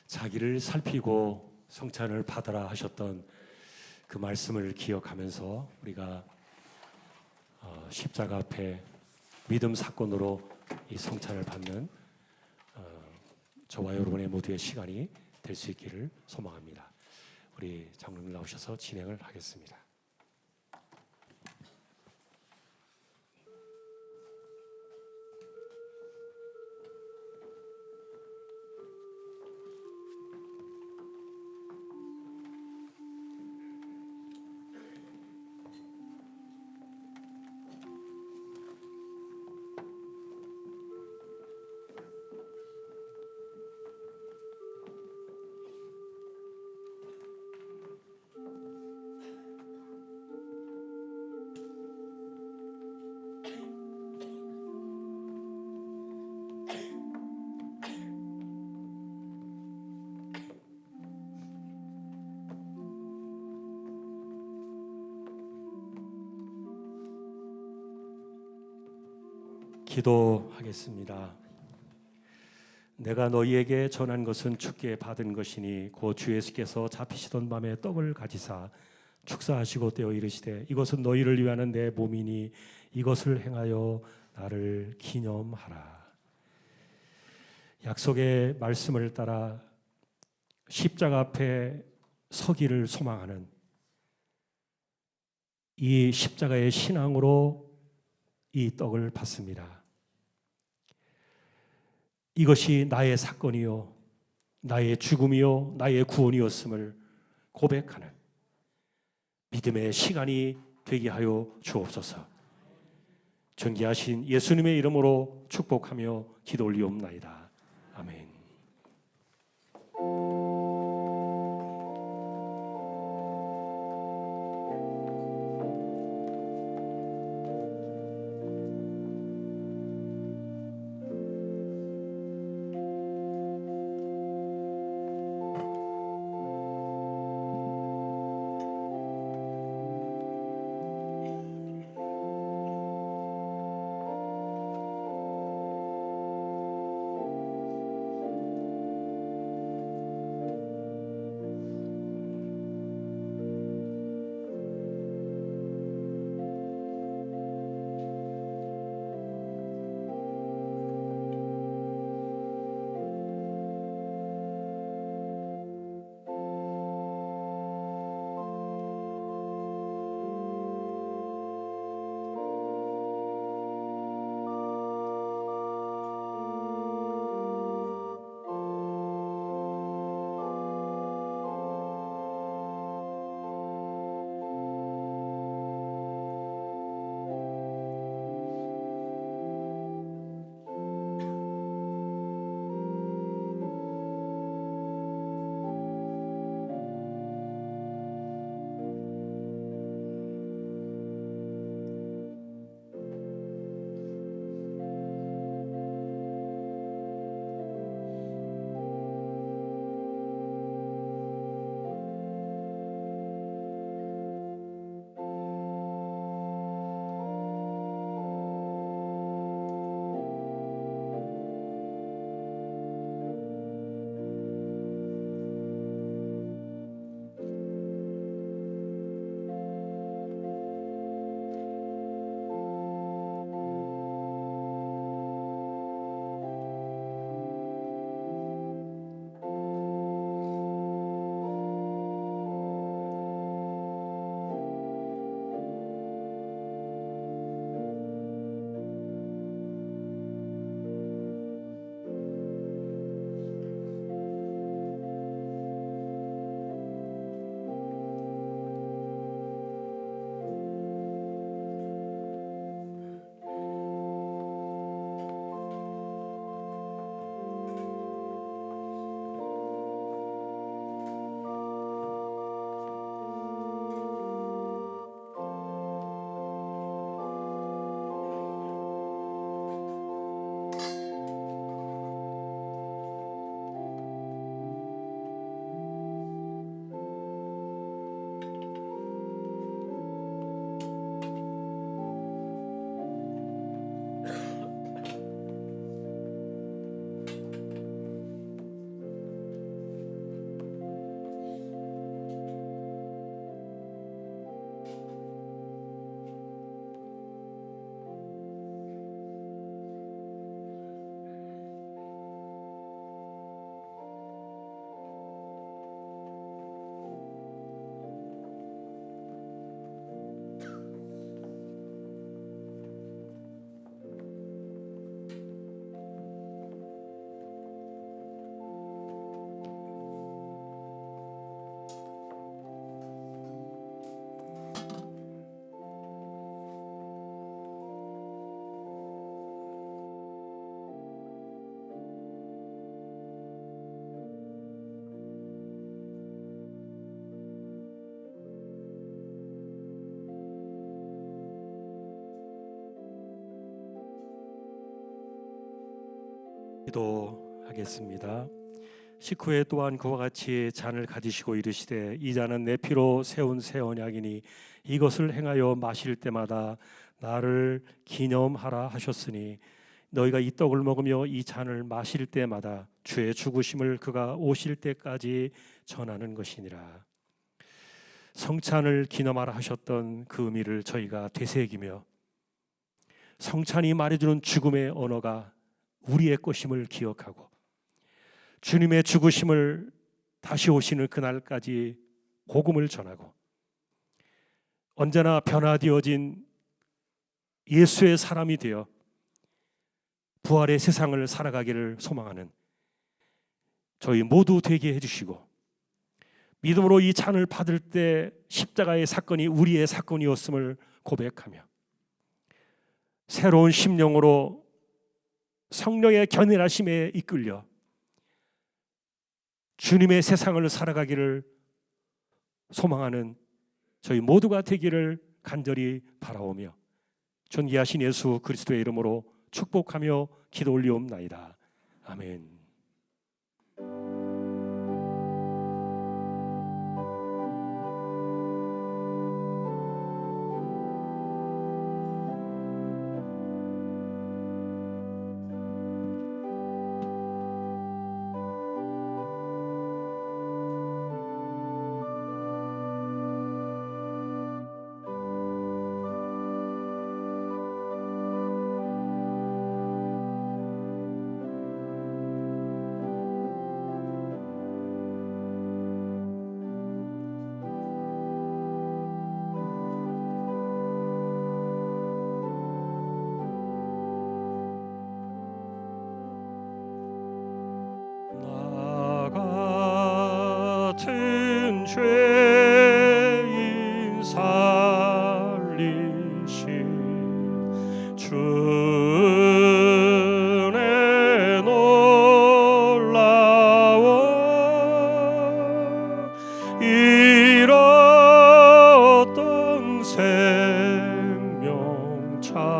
자기를 살피고 성찬을 받아라 하셨던 그 말씀을 기억하면서 우리가 십자가 앞에 믿음 사건으로 이 성찬을 받는 저와 여러분의 모두의 시간이 될 수 있기를 소망합니다. 우리 장로님 나오셔서 진행을 하겠습니다. 기도하겠습니다. 내가 너희에게 전한 것은 주께 받은 것이니 곧 주 예수께서 잡히시던 밤에 떡을 가지사 축사하시고 떼어 이르시되 이것은 너희를 위하는 내 몸이니 이것을 행하여 나를 기념하라. 약속의 말씀을 따라 십자가 앞에 서기를 소망하는 이 십자가의 신앙으로 이 떡을 받습니다. 이것이 나의 사건이요 나의 죽음이요 나의 구원이었음을 고백하는 믿음의 시간이 되게 하여 주옵소서. 존귀하신 예수님의 이름으로 축복하며 기도 올리옵나이다. 아멘. 기도하겠습니다. 식후에 또한 그와 같이 잔을 가지시고 이르시되 이 잔은 내 피로 세운 새 언약이니 이것을 행하여 마실 때마다 나를 기념하라 하셨으니 너희가 이 떡을 먹으며 이 잔을 마실 때마다 주의 죽으심을 그가 오실 때까지 전하는 것이니라. 성찬을 기념하라 하셨던 그 의미를 저희가 되새기며 성찬이 말해주는 죽음의 언어가 우리의 것임을 기억하고 주님의 죽으심을 다시 오시는 그날까지 복음을 전하고 언제나 변화되어진 예수의 사람이 되어 부활의 세상을 살아가기를 소망하는 저희 모두 되게 해주시고 믿음으로 이 잔을 받을 때 십자가의 사건이 우리의 사건이었음을 고백하며 새로운 심령으로 성령의 견인하심에 이끌려 주님의 세상을 살아가기를 소망하는 저희 모두가 되기를 간절히 바라오며 존귀하신 예수 그리스도의 이름으로 축복하며 기도 올리옵나이다. 아멘. 같은 죄인 살리신 주의 놀라워 잃었던 생명 찾았고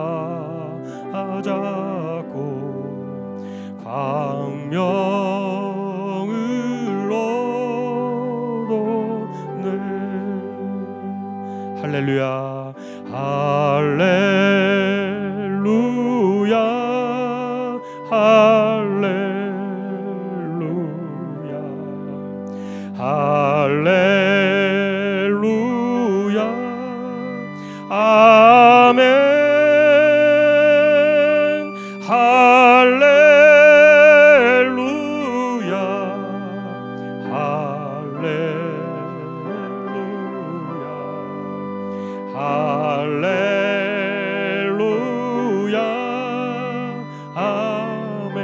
광명을 얻었네. 할렐루야 할렐루야 할렐루야 할렐루야 아멘 할렐루야 할렐루야 할렐루야 아멘.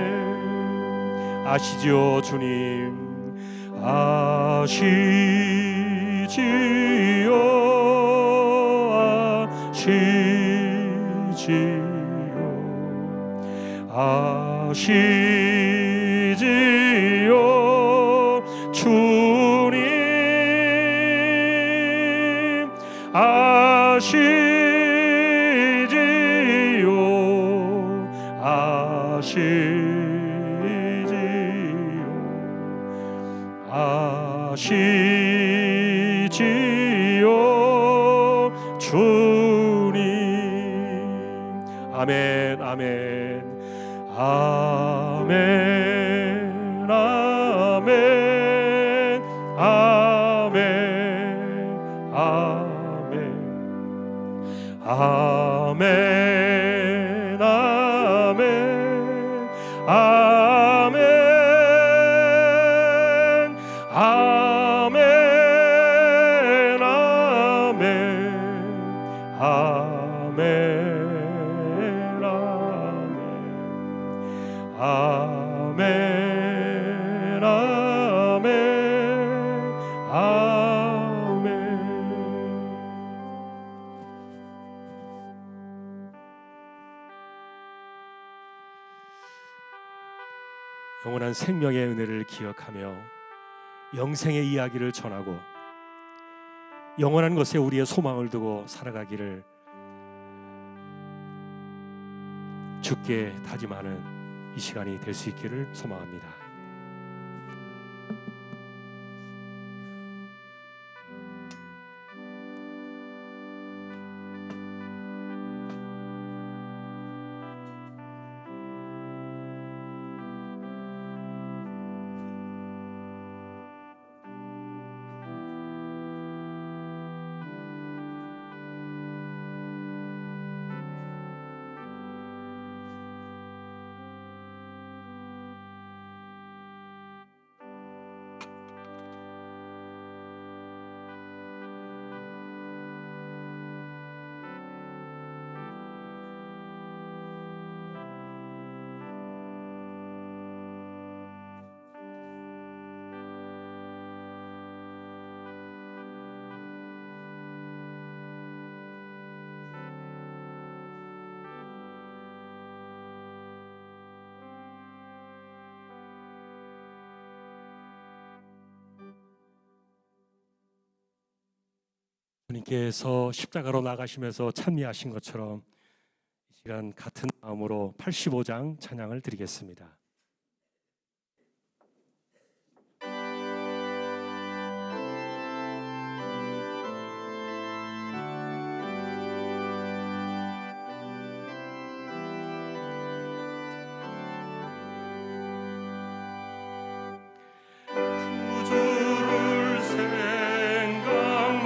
아시지요 주님 아시지요 아시지요 주님 아시지요 아시지요 주님. 아멘 아멘 아멘 아멘 아멘 아멘 아멘 아멘 아멘 아멘 아멘 아멘 아멘 아멘 아멘. 영원한 생명의 은혜를 기억하며 영생의 이야기를 전하고 영원한 것에 우리의 소망을 두고 살아가기를 주께 다짐하는 이 시간이 될 수 있기를 소망합니다. 주님께서 십자가로 나가시면서 찬미하신 것처럼 이 시간 같은 마음으로 85장 찬양을 드리겠습니다. 구주를 생각만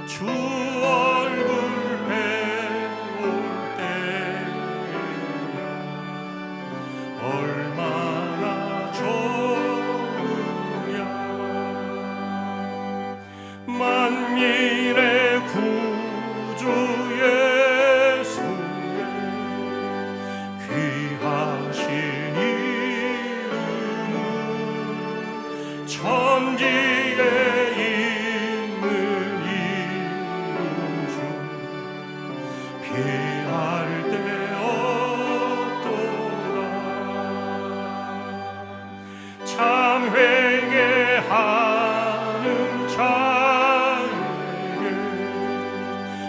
주 얼굴 배울 때 얼마나 좋으랴. 만민의 구주 예수의 귀하신 이름은 천지에 피할 데 없도다. 참 회개하는 자에게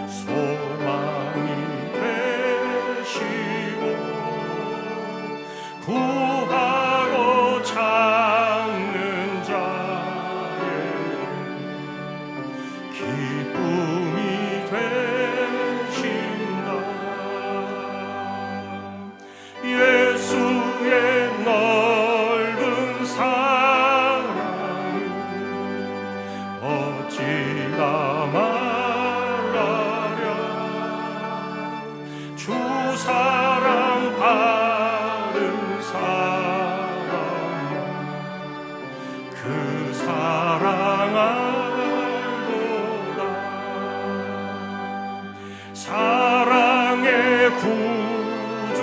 소망이 되시고 구하고 찾는 자에게 기쁨이 되신다. 예수의 넓은 사랑을 어찌다 말하랴. 주 사랑 바른 사랑 그 사랑 알도다. 사랑의 구주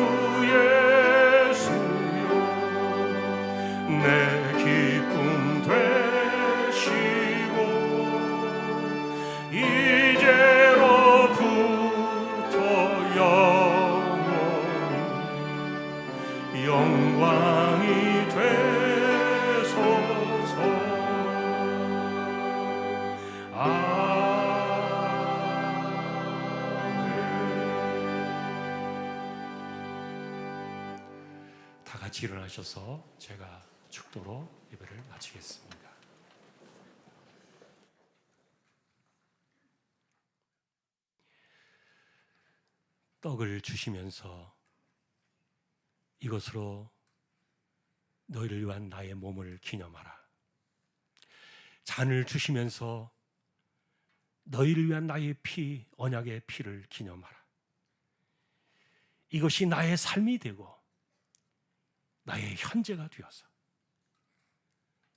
예수여 내 기쁨 되시고 이제로부터 영원히 영광이 되소서. 다 같이 일어나셔서 제가 축도로 예배를 마치겠습니다. 떡을 주시면서 이것으로 너희를 위한 나의 몸을 기념하라. 잔을 주시면서 너희를 위한 나의 피, 언약의 피를 기념하라. 이것이 나의 삶이 되고 나의 현재가 되어서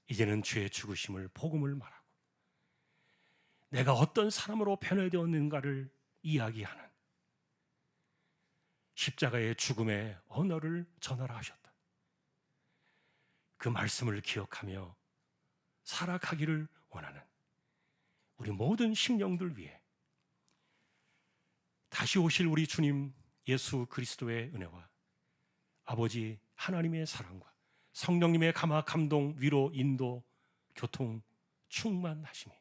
이제는 주의 죽으심을 복음을 말하고 내가 어떤 사람으로 변화되었는가를 이야기하는 십자가의 죽음의 언어를 전하라 하셨다. 그 말씀을 기억하며 살아가기를 원하는 우리 모든 심령들 위해 다시 오실 우리 주님 예수 그리스도의 은혜와 아버지 하나님의 사랑과 성령님의 감화, 감동, 위로, 인도, 교통, 충만하심이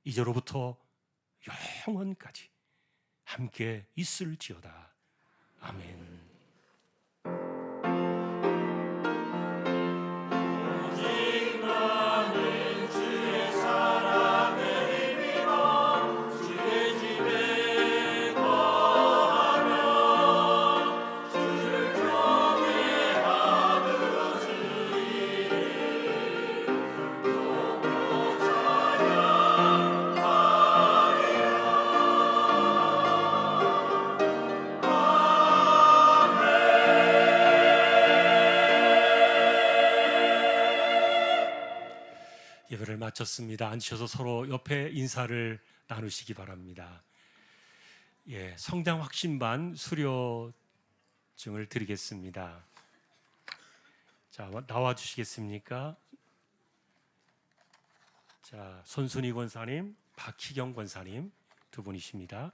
이제로부터 영원까지 함께 있을지어다. 아멘. 예배를 마쳤습니다. 앉으셔서 서로 옆에 인사를 나누시기 바랍니다. 예, 성장 확신반 수료증을 드리겠습니다. 자, 나와 주시겠습니까? 자, 손순희 권사님, 박희경 권사님 두 분이십니다.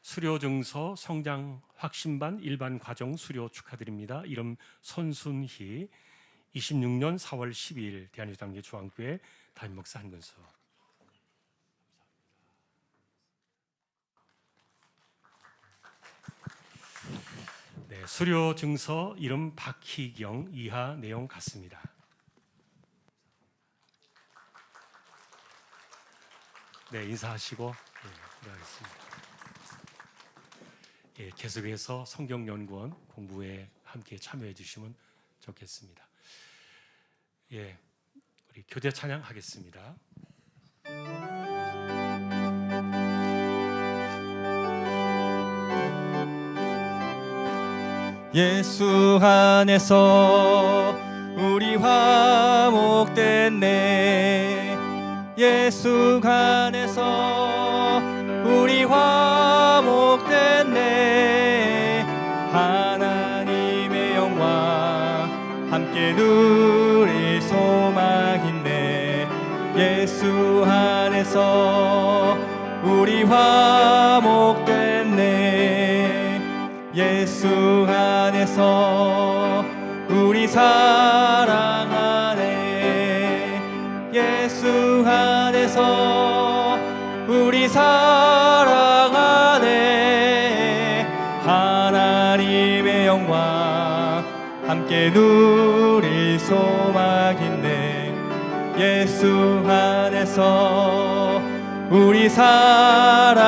수료증서 성장 확신반 일반 과정 수료 축하드립니다. 이름 손순희, 26년 4월 12일 대한유당교 중앙교회 담임목사 한근수. 네, 수료 증서 이름 박희경, 이하 내용 같습니다. 네, 인사하시고 들어가겠습니다. 예, 계속해서 성경연구원 공부에 함께 참여해 주시면 좋겠습니다. 예, 우리 교대 찬양하겠습니다. 예수 안에서 우리 화목됐네. 예수 안에서 우리 화목됐네. 하나님의 영광 함께 누릴 소망인데. 예수 안에서 우리 화목됐네. 예수 안에서 우리 사랑하네. 예수 안에서 우리 사랑하네. 하나님의 영광 함께 누릴 소망인데. 예수 안에서 우리 사랑하네.